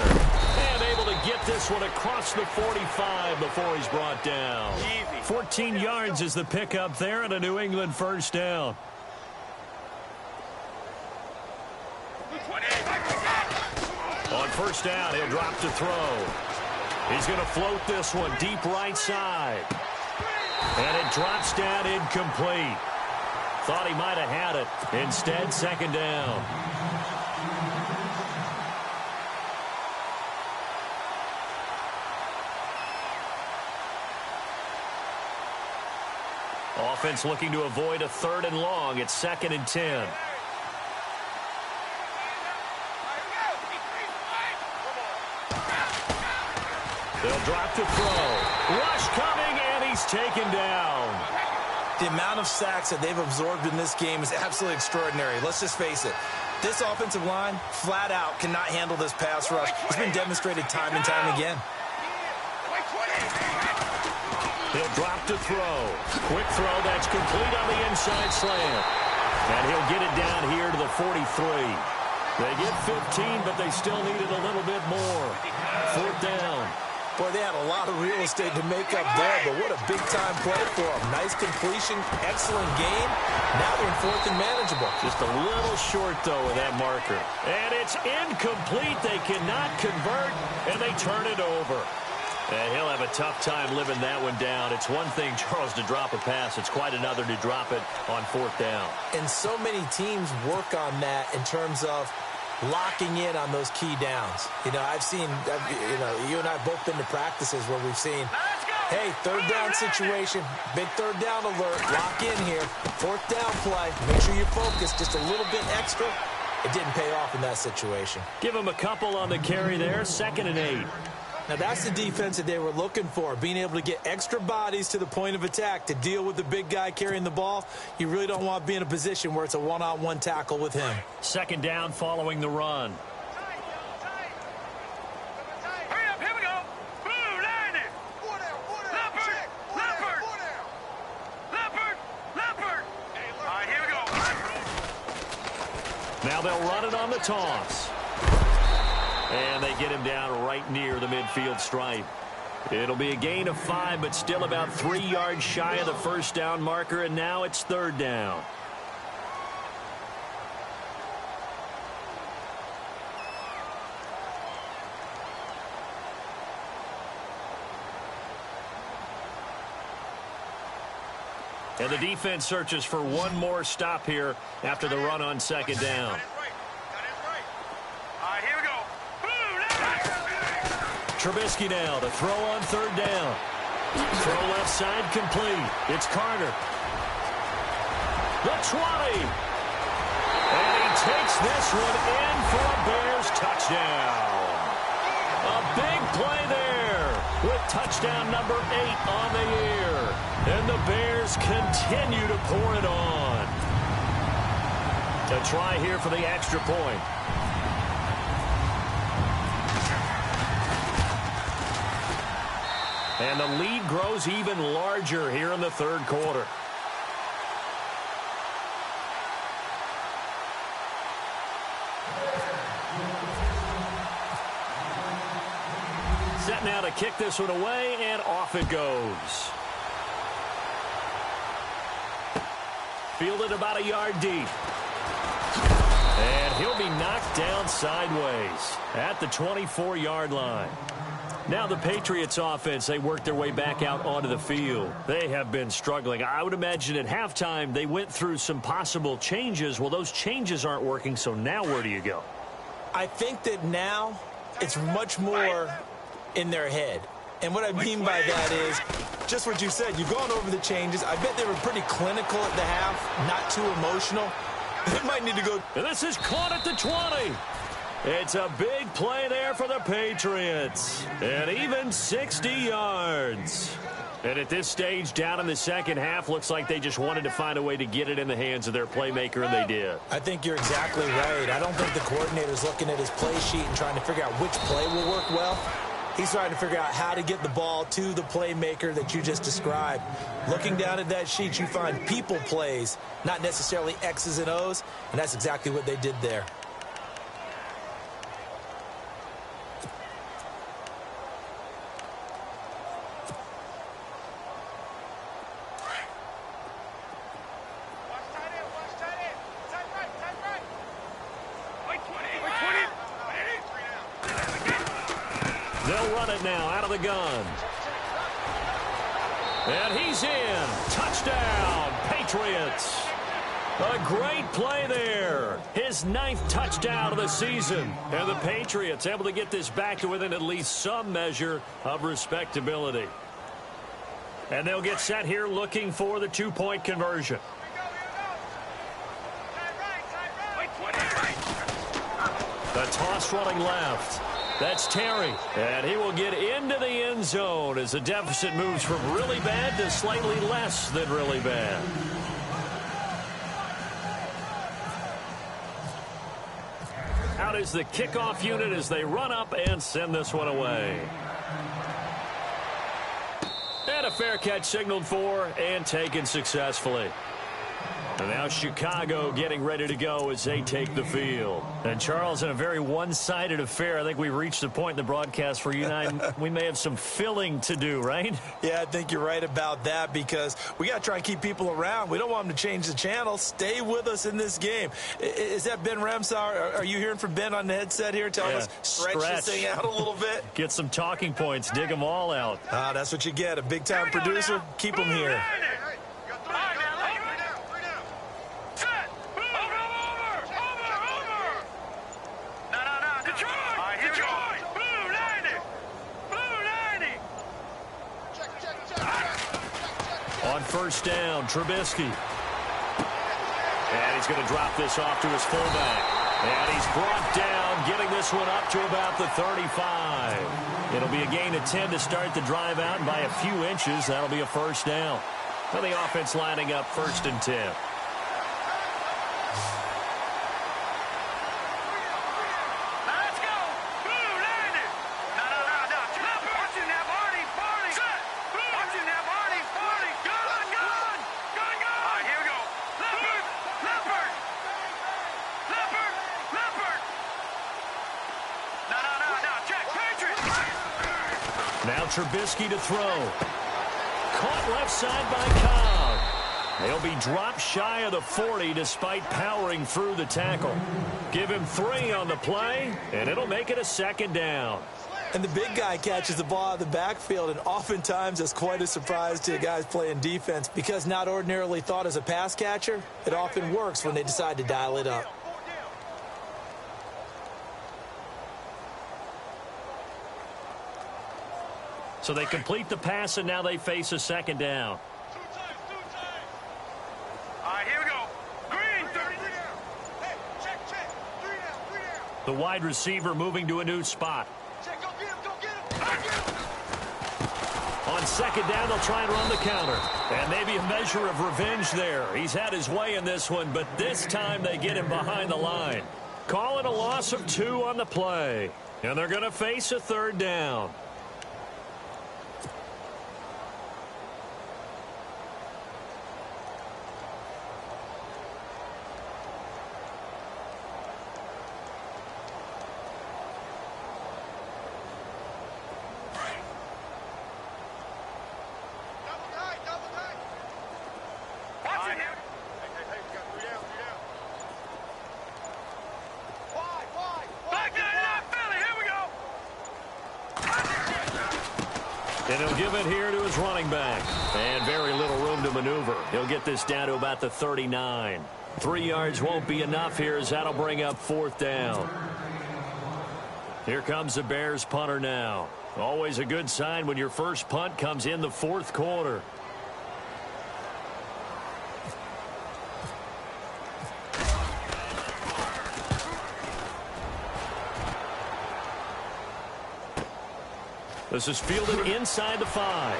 B: And able to get this one across the 45 before he's brought down. 14 yards is the pickup there and a New England first down. On first down, he'll drop to throw. He's going to float this one deep right side. And it drops down incomplete. Thought he might have had it. Instead, second down. Offense looking to avoid a 3rd and long. It's 2nd and 10. They'll drop to throw. Rush coming, and he's taken down.
C: The amount of sacks that they've absorbed in this game is absolutely extraordinary. Let's just face it. This offensive line, flat out, cannot handle this pass rush. It's been demonstrated time and time again.
B: He'll drop to throw. Quick throw that's complete on the inside slant. And he'll get it down here to the 43. They get 15, but they still needed a little bit more. 4th down.
C: Boy, they had a lot of real estate to make up there, but what a big-time play for them. Nice completion, excellent game. Now they're in 4th and manageable.
B: Just a little short, though, with that marker. And it's incomplete. They cannot convert, and they turn it over. And he'll have a tough time living that one down. It's one thing, Charles, to drop a pass. It's quite another to drop it on 4th down.
C: And so many teams work on that in terms of locking in on those key downs. You know, I've seen, you and I have both been to practices where we've seen, hey, 3rd down situation, big 3rd down alert, lock in here, 4th down play, make sure you focus just a little bit extra. It didn't pay off in that situation.
B: Give him a couple on the carry there, 2nd and 8.
C: Now, that's the defense that they were looking for, being able to get extra bodies to the point of attack to deal with the big guy carrying the ball. You really don't want to be in a position where it's a one-on-one tackle with him.
B: 2nd down following the run.
D: Hurry up, here we go. Blue, line it. Leopard. All right, here we go.
B: Now they'll run it on the toss. And they get him down right near the midfield stripe. It'll be a gain of 5, but still about 3 yards shy of the first down marker, and now it's 3rd down. And the defense searches for one more stop here after the run on 2nd down. Trubisky now to throw on 3rd down. Throw left side complete. It's Carter. The 20. And he takes this one in for a Bears touchdown. A big play there with touchdown number 8 on the year. And the Bears continue to pour it on. A try here for the extra point. And the lead grows even larger here in the 3rd quarter. Set now to kick this one away, and off it goes. Fielded about a yard deep. And he'll be knocked down sideways at the 24-yard line. Now the Patriots offense, they work their way back out onto the field. They have been struggling. I would imagine at halftime they went through some possible changes. Well, those changes aren't working, so now where do you go?
C: I think that now it's much more in their head. And what I mean by that is Just what you said. You've gone over the changes. I bet they were pretty clinical at the half, not too emotional. They might need to go.
B: And this is caught at the 20. It's a big play there for the Patriots. And even 60 yards. And at this stage, down in the second half, looks like they just wanted to find a way to get it in the hands of their playmaker, and they did.
C: I think you're exactly right. I don't think the coordinator's looking at his play sheet and trying to figure out which play will work well. He's trying to figure out how to get the ball to the playmaker that you just described. Looking down at that sheet, you find people plays, not necessarily X's and O's, and that's exactly what they did there.
B: They'll run it now out of the gun. And he's in. Touchdown, Patriots. A great play there. His 9th touchdown of the season. And the Patriots able to get this back to within at least some measure of respectability. And they'll get set here looking for the 2-point conversion. The toss running left. That's Terry, and he will get into the end zone as the deficit moves from really bad to slightly less than really bad. Out is the kickoff unit as they run up and send this one away. And a fair catch signaled for and taken successfully. And now Chicago getting ready to go as they take the field. And, Charles, in a very one-sided affair, I think we've reached the point in the broadcast where you and I, we may have some filling to do, right?
C: Yeah, I think you're right about that because we got to try and keep people around. We don't want them to change the channel. Stay with us in this game. Is that Ben Remsauer? Are you hearing from Ben on the headset here telling us stretch this thing out a little bit?
B: Get some talking points. Dig them all out.
C: That's what you get. A big-time producer. Keep them here.
B: On first down, Trubisky. And he's going to drop this off to his fullback. And he's brought down, getting this one up to about the 35. It'll be a gain of 10 to start the drive out, and by a few inches, that'll be a first down. And the offense lining up 1st and 10. Now Trubisky to throw. Caught left side by Cobb. They'll be dropped shy of the 40 despite powering through the tackle. Give him 3 on the play, and it'll make it a 2nd down.
C: And the big guy catches the ball out of the backfield, and oftentimes that's quite a surprise to the guys playing defense because not ordinarily thought as a pass catcher, it often works when they decide to dial it up.
B: So they complete the pass, and now they face a 2nd down.
D: All right, here we go. Green, 30. Hey, check. 3 down.
B: The wide receiver moving to a new spot.
D: Check, go get him.
B: On 2nd down, they'll try and run the counter. And maybe a measure of revenge there. He's had his way in this one, but this time they get him behind the line. Call it a loss of 2 on the play. And they're going to face a 3rd down. And he'll give it here to his running back. And very little room to maneuver. He'll get this down to about the 39. 3 yards won't be enough here as that'll bring up 4th down. Here comes the Bears punter now. Always a good sign when your first punt comes in the fourth quarter. This is fielded inside the 5.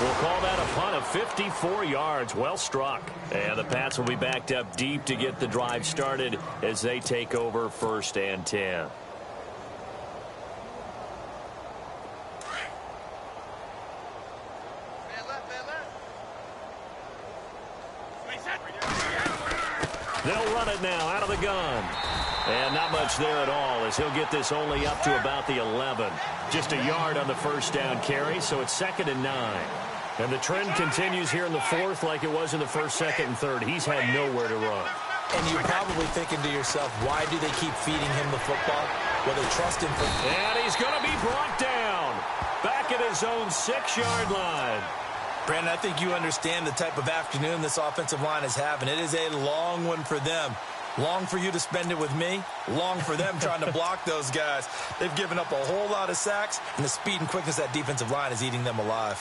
B: We'll call that a punt of 54 yards. Well struck. And the Pats will be backed up deep to get the drive started as they take over 1st and 10. They'll run it now out of the gun. And not much there at all as he'll get this only up to about the 11. Just a yard on the first down carry, so it's 2nd and 9. And the trend continues here in the 4th like it was in the 1st, 2nd, and 3rd. He's had nowhere to run.
C: And you're probably thinking to yourself, why do they keep feeding him the football? Well, they trust him for...
B: And he's going to be brought down. Back at his own 6-yard line.
C: Brandon, I think you understand the type of afternoon this offensive line is having. It is a long one for them. Long for you to spend it with me. Long for them trying to block those guys. They've given up a whole lot of sacks, and the speed and quickness of that defensive line is eating them alive.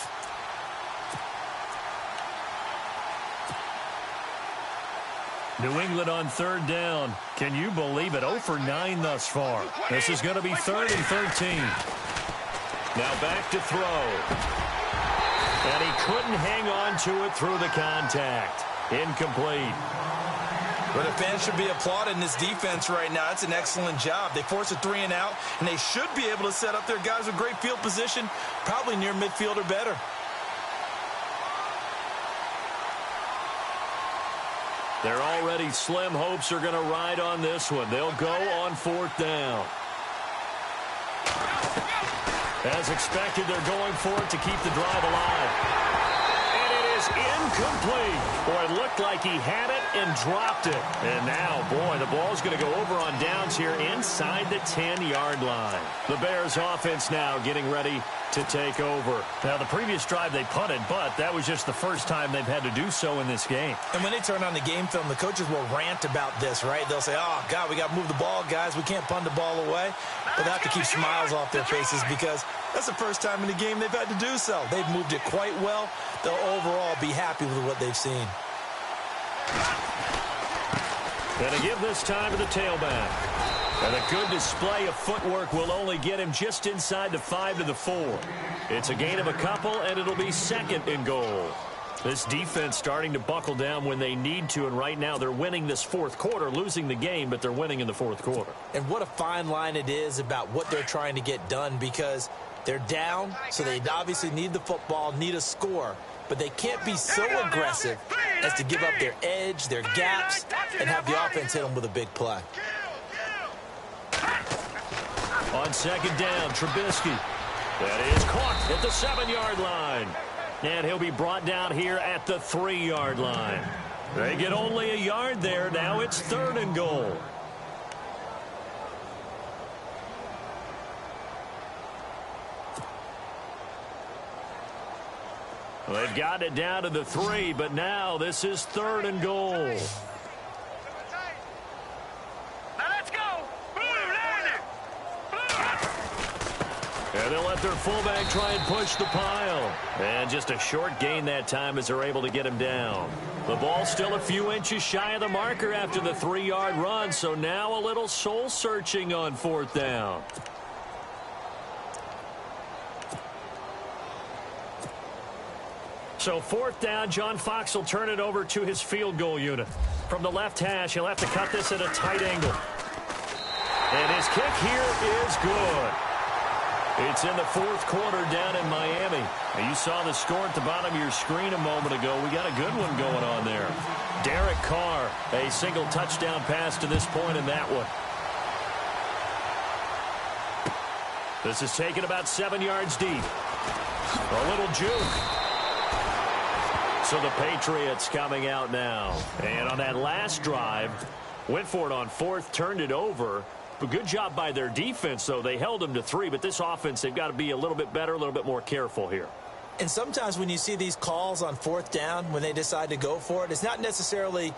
B: New England on 3rd down. Can you believe it? 0 for 9 thus far. This is going to be 3rd and 13. Now back to throw. And he couldn't hang on to it through the contact. Incomplete.
C: But the fans should be applauding this defense right now. It's an excellent job. They force a 3-and-out, and they should be able to set up their guys with great field position, probably near midfield or better.
B: Their already slim hopes are going to ride on this one. They'll go on 4th down. As expected, they're going for it to keep the drive alive. And it is incomplete. Boy, it looked like he had it and dropped it. And now, boy, the ball's going to go over on downs here inside the 10-yard line. The Bears offense now getting ready to take over. Now, the previous drive they punted, but that was just the first time they've had to do so in this game.
C: And when they turn on the game film, the coaches will rant about this, right? They'll say, oh, God, we got to move the ball, guys. We can't punt the ball away. But they have to keep smiles off their faces because that's the first time in the game they've had to do so. They've moved it quite well. They'll overall be happy with what they've seen.
B: Going to give this time to the tailback. And a good display of footwork will only get him just inside the 5 to the 4. It's a gain of a couple, and it'll be 2nd and goal. This defense starting to buckle down when they need to, and right now they're winning this 4th quarter, losing the game, but they're winning in the 4th quarter.
C: And what a fine line it is about what they're trying to get done because they're down, so they obviously need the football, need a score. But they can't be so aggressive as to give up their edge, their gaps, and have the offense hit them with a big play.
B: On 2nd down, Trubisky. That is caught at the 7-yard line. And he'll be brought down here at the 3-yard line. They get only a yard there. Now it's 3rd and goal. They've got it down to the 3, but now this is 3rd and goal. And they'll let their fullback try and push the pile. And just a short gain that time as they're able to get him down. The ball still a few inches shy of the marker after the 3-yard run, so now a little soul-searching on 4th down. So 4th down, John Fox will turn it over to his field goal unit. From the left hash, he'll have to cut this at a tight angle. And his kick here is good. It's in the 4th quarter down in Miami. Now, you saw the score at the bottom of your screen a moment ago. We got a good one going on there. Derek Carr, a single touchdown pass to this point in that one. This is taken about 7 yards deep. A little juke. So the Patriots coming out now. And on that last drive, went for it on 4th, turned it over. A good job by their defense, though. They held them to 3, but this offense, they've got to be a little bit better, a little bit more careful here.
C: And sometimes when you see these calls on 4th down, when they decide to go for it, it's not necessarily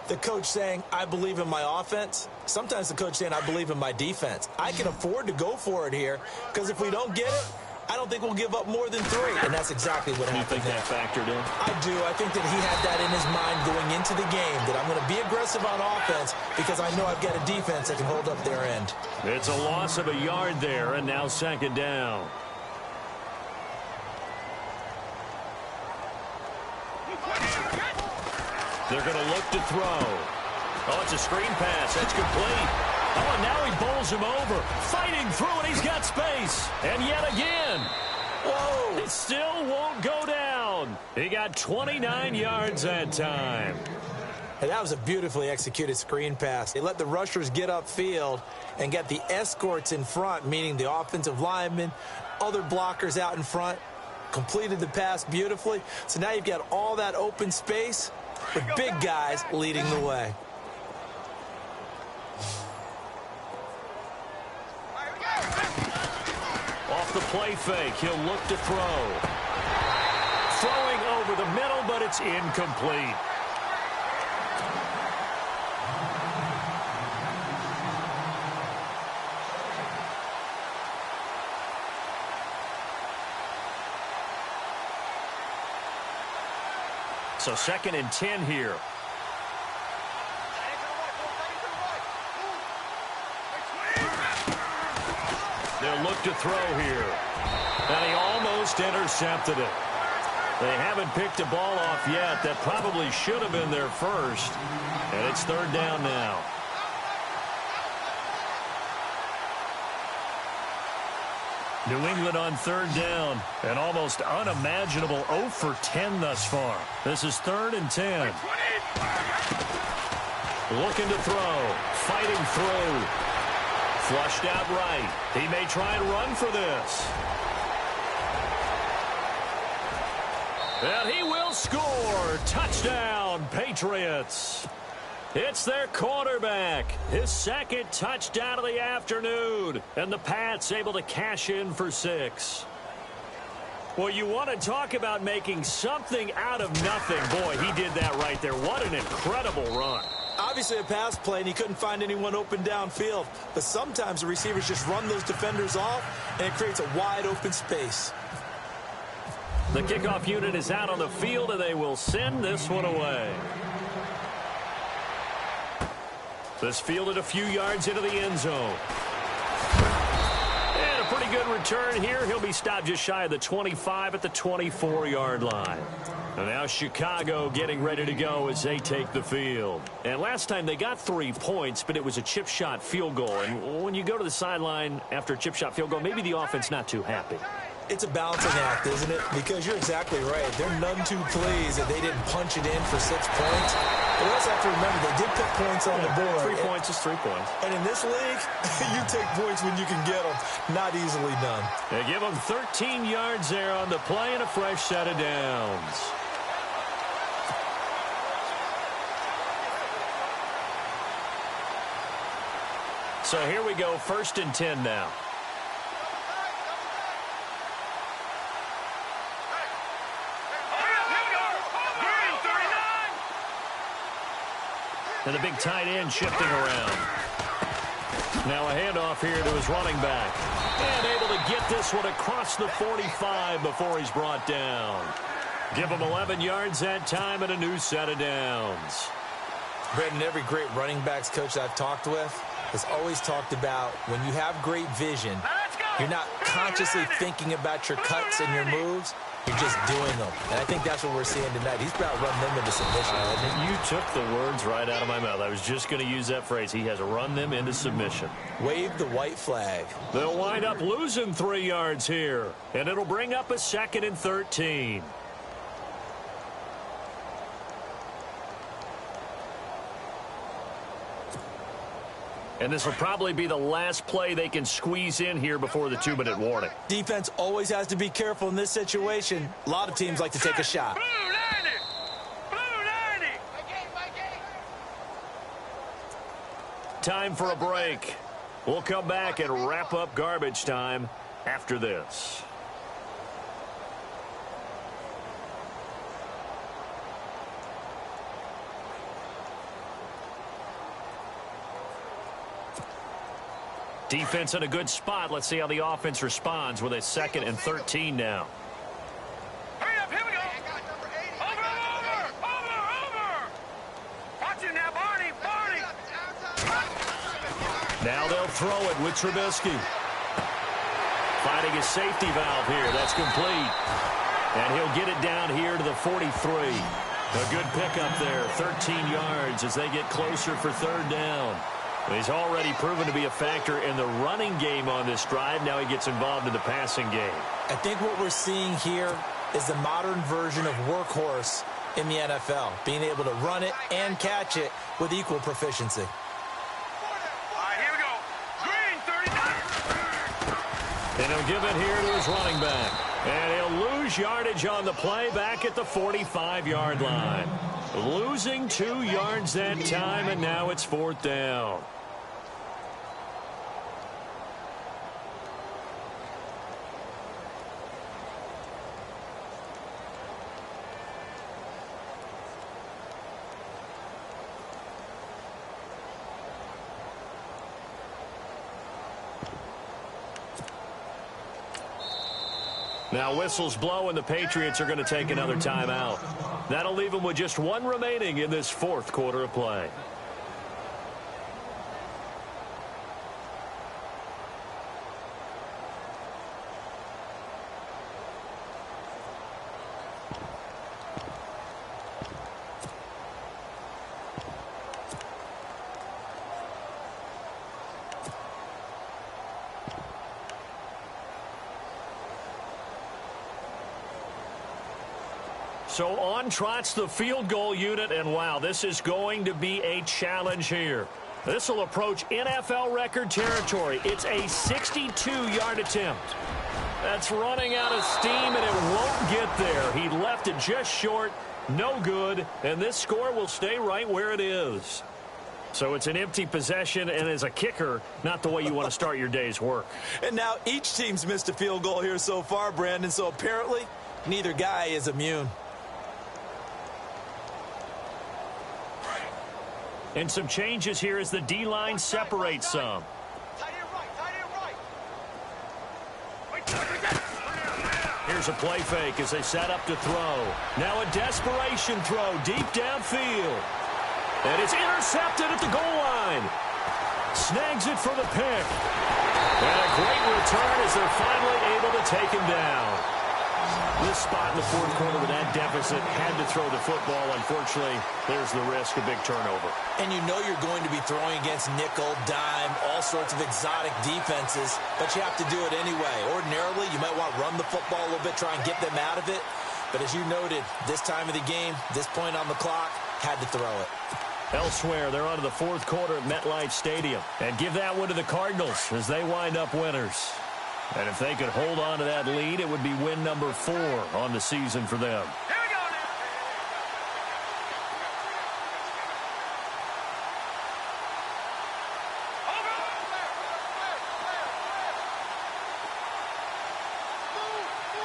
C: The coach saying, I believe in my offense. Sometimes the coach saying, I believe in my defense. I can afford to go for it here because if we don't get it, I don't think we'll give up more than 3. And that's exactly what happened.
B: You think that factored in?
C: I do. I think that he had that in his mind going into the game, that I'm going to be aggressive on offense because I know I've got a defense that can hold up their end.
B: It's a loss of a yard there, and now 2nd down. They're going to look to throw. Oh, it's a screen pass. That's complete. Oh, and now he bowls him over. Fighting through, and he's got space. And yet again. Whoa. It still won't go down. He got 29 yards that time.
C: And that was a beautifully executed screen pass. They let the rushers get upfield and get the escorts in front, meaning the offensive linemen, other blockers out in front, completed the pass beautifully. So now you've got all that open space with big guys leading the way.
B: Off the play fake, he'll look to throw. Throwing over the middle, but it's incomplete. So 2nd and 10 here. They'll look to throw here. And he almost intercepted it. They haven't picked a ball off yet. That probably should have been their first. And it's 3rd down now. New England on 3rd down. An almost unimaginable 0 for 10 thus far. This is 3rd and 10. Looking to throw. Fighting through. Flushed out right. He may try and run for this. And he will score. Touchdown, Patriots. It's their quarterback. His 2nd touchdown of the afternoon. And the Pats able to cash in for 6. Well, you want to talk about making something out of nothing. Boy, he did that right there. What an incredible run.
C: Obviously a pass play, and he couldn't find anyone open downfield. But sometimes the receivers just run those defenders off, and it creates a wide open space.
B: The kickoff unit is out on the field, and they will send this one away. This fielded a few yards into the end zone. And a pretty good return here. He'll be stopped just shy of the 25 at the 24-yard line. And now Chicago getting ready to go as they take the field. And last time they got 3 points, but it was a chip shot field goal. And when you go to the sideline after a chip shot field goal, maybe the offense not too happy.
C: It's a balancing act, isn't it? Because you're exactly right. They're none too pleased that they didn't punch it in for 6 points. But we also have to remember they did put points on the board.
B: 3 points is 3 points.
C: And in this league, you take points when you can get them. Not easily done.
B: They give them 13 yards there on the play and a fresh set of downs. So here we go, 1st and 10 now. And the big tight end shifting around. Now a handoff here to his running back. And able to get this one across the 45 before he's brought down. Give him 11 yards that time and a new set of downs.
C: Brandon, every great running backs coach I've talked with has always talked about when you have great vision, you're not consciously thinking about your cuts and your moves. You're just doing them. And I think that's what we're seeing tonight. He's about to run them into submission, hasn't he?
B: You took the words right out of my mouth. I was just going to use that phrase. He has run them into submission.
C: Wave the white flag.
B: They'll wind up losing 3 yards here. And it'll bring up a 2nd and 13. And this will probably be the last play they can squeeze in here before the 2-minute warning.
C: Defense always has to be careful in this situation. A lot of teams like to take a shot.
B: Time for a break. We'll come back and wrap up garbage time after this. Defense in a good spot. Let's see how the offense responds with a 2nd and 13 now.
D: Hurry up, here we go. Over. Watch it now, Barney.
B: Now they'll throw it with Trubisky. Finding his safety valve here. That's complete. And he'll get it down here to the 43. A good pickup there. 13 yards as they get closer for 3rd down. He's already proven to be a factor in the running game on this drive. Now he gets involved in the passing game.
C: I think what we're seeing here is the modern version of workhorse in the NFL, being able to run it and catch it with equal proficiency.
D: All right, here we go. Green, 39.
B: And he'll give it here to his running back. And he'll lose yardage on the play back at the 45-yard line. Losing 2 yards that time, and now it's 4th down. Now whistles blow, and the Patriots are going to take another timeout. That'll leave them with just 1 remaining in this 4th quarter of play. So on trots the field goal unit, and wow, this is going to be a challenge here. This will approach NFL record territory. It's a 62-yard attempt. That's running out of steam, and it won't get there. He left it just short, no good, and this score will stay right where it is. So it's an empty possession, and as a kicker, not the way you want to start your day's work.
C: And now each team's missed a field goal here so far, Brandon, so apparently neither guy is immune.
B: And some changes here as the D-line separates some. Here's a play fake as they set up to throw. Now a desperation throw deep downfield. And it's intercepted at the goal line. Snags it for the pick. And a great return as they're finally able to take him down. This spot in the 4th quarter with that deficit, had to throw the football. Unfortunately, there's the risk of big turnover.
C: And you know you're going to be throwing against nickel, dime, all sorts of exotic defenses, but you have to do it anyway. Ordinarily, you might want to run the football a little bit, try and get them out of it. But as you noted, this time of the game, this point on the clock, had to throw it.
B: Elsewhere, they're on to the 4th quarter at MetLife Stadium. And give that one to the Cardinals as they wind up winners. And if they could hold on to that lead, it would be win number 4 on the season for them.
D: Here we go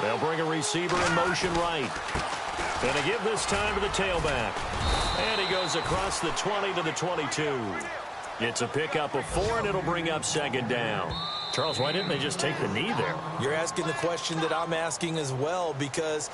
D: now.
B: They'll bring a receiver in motion right. And they give this time to the tailback. And he goes across the 20 to the 22. It's a pickup of 4, and it'll bring up 2nd down. Charles, why didn't they just take the knee there?
C: You're asking the question that I'm asking as well, because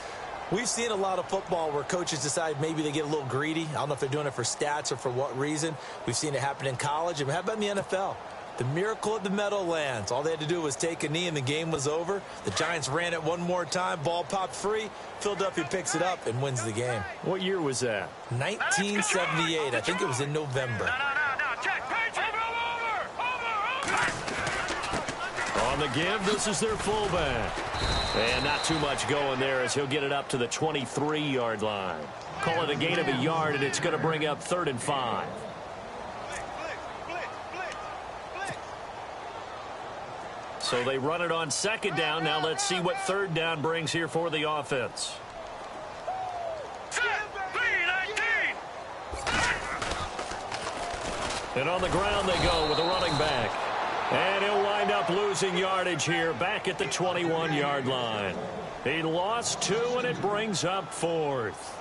C: we've seen a lot of football where coaches decide maybe they get a little greedy. I don't know if they're doing it for stats or for what reason. We've seen it happen in college. And how about in the NFL? The miracle at the Meadowlands. All they had to do was take a knee and the game was over. The Giants ran it one more time. Ball popped free. Philadelphia picks it up and wins the game.
B: What year was that?
C: 1978. I think it was in November.
D: No. Check. Over.
B: On the give, this is their fullback. And not too much going there as he'll get it up to the 23-yard line. Call it a gain of a yard, and it's going to bring up 3rd and 5. So they run it on 2nd down. Now let's see what 3rd down brings here for the offense. And on the ground they go with a running back. And he'll wind up losing yardage here back at the 21-yard line. He lost 2, and it brings up 4th.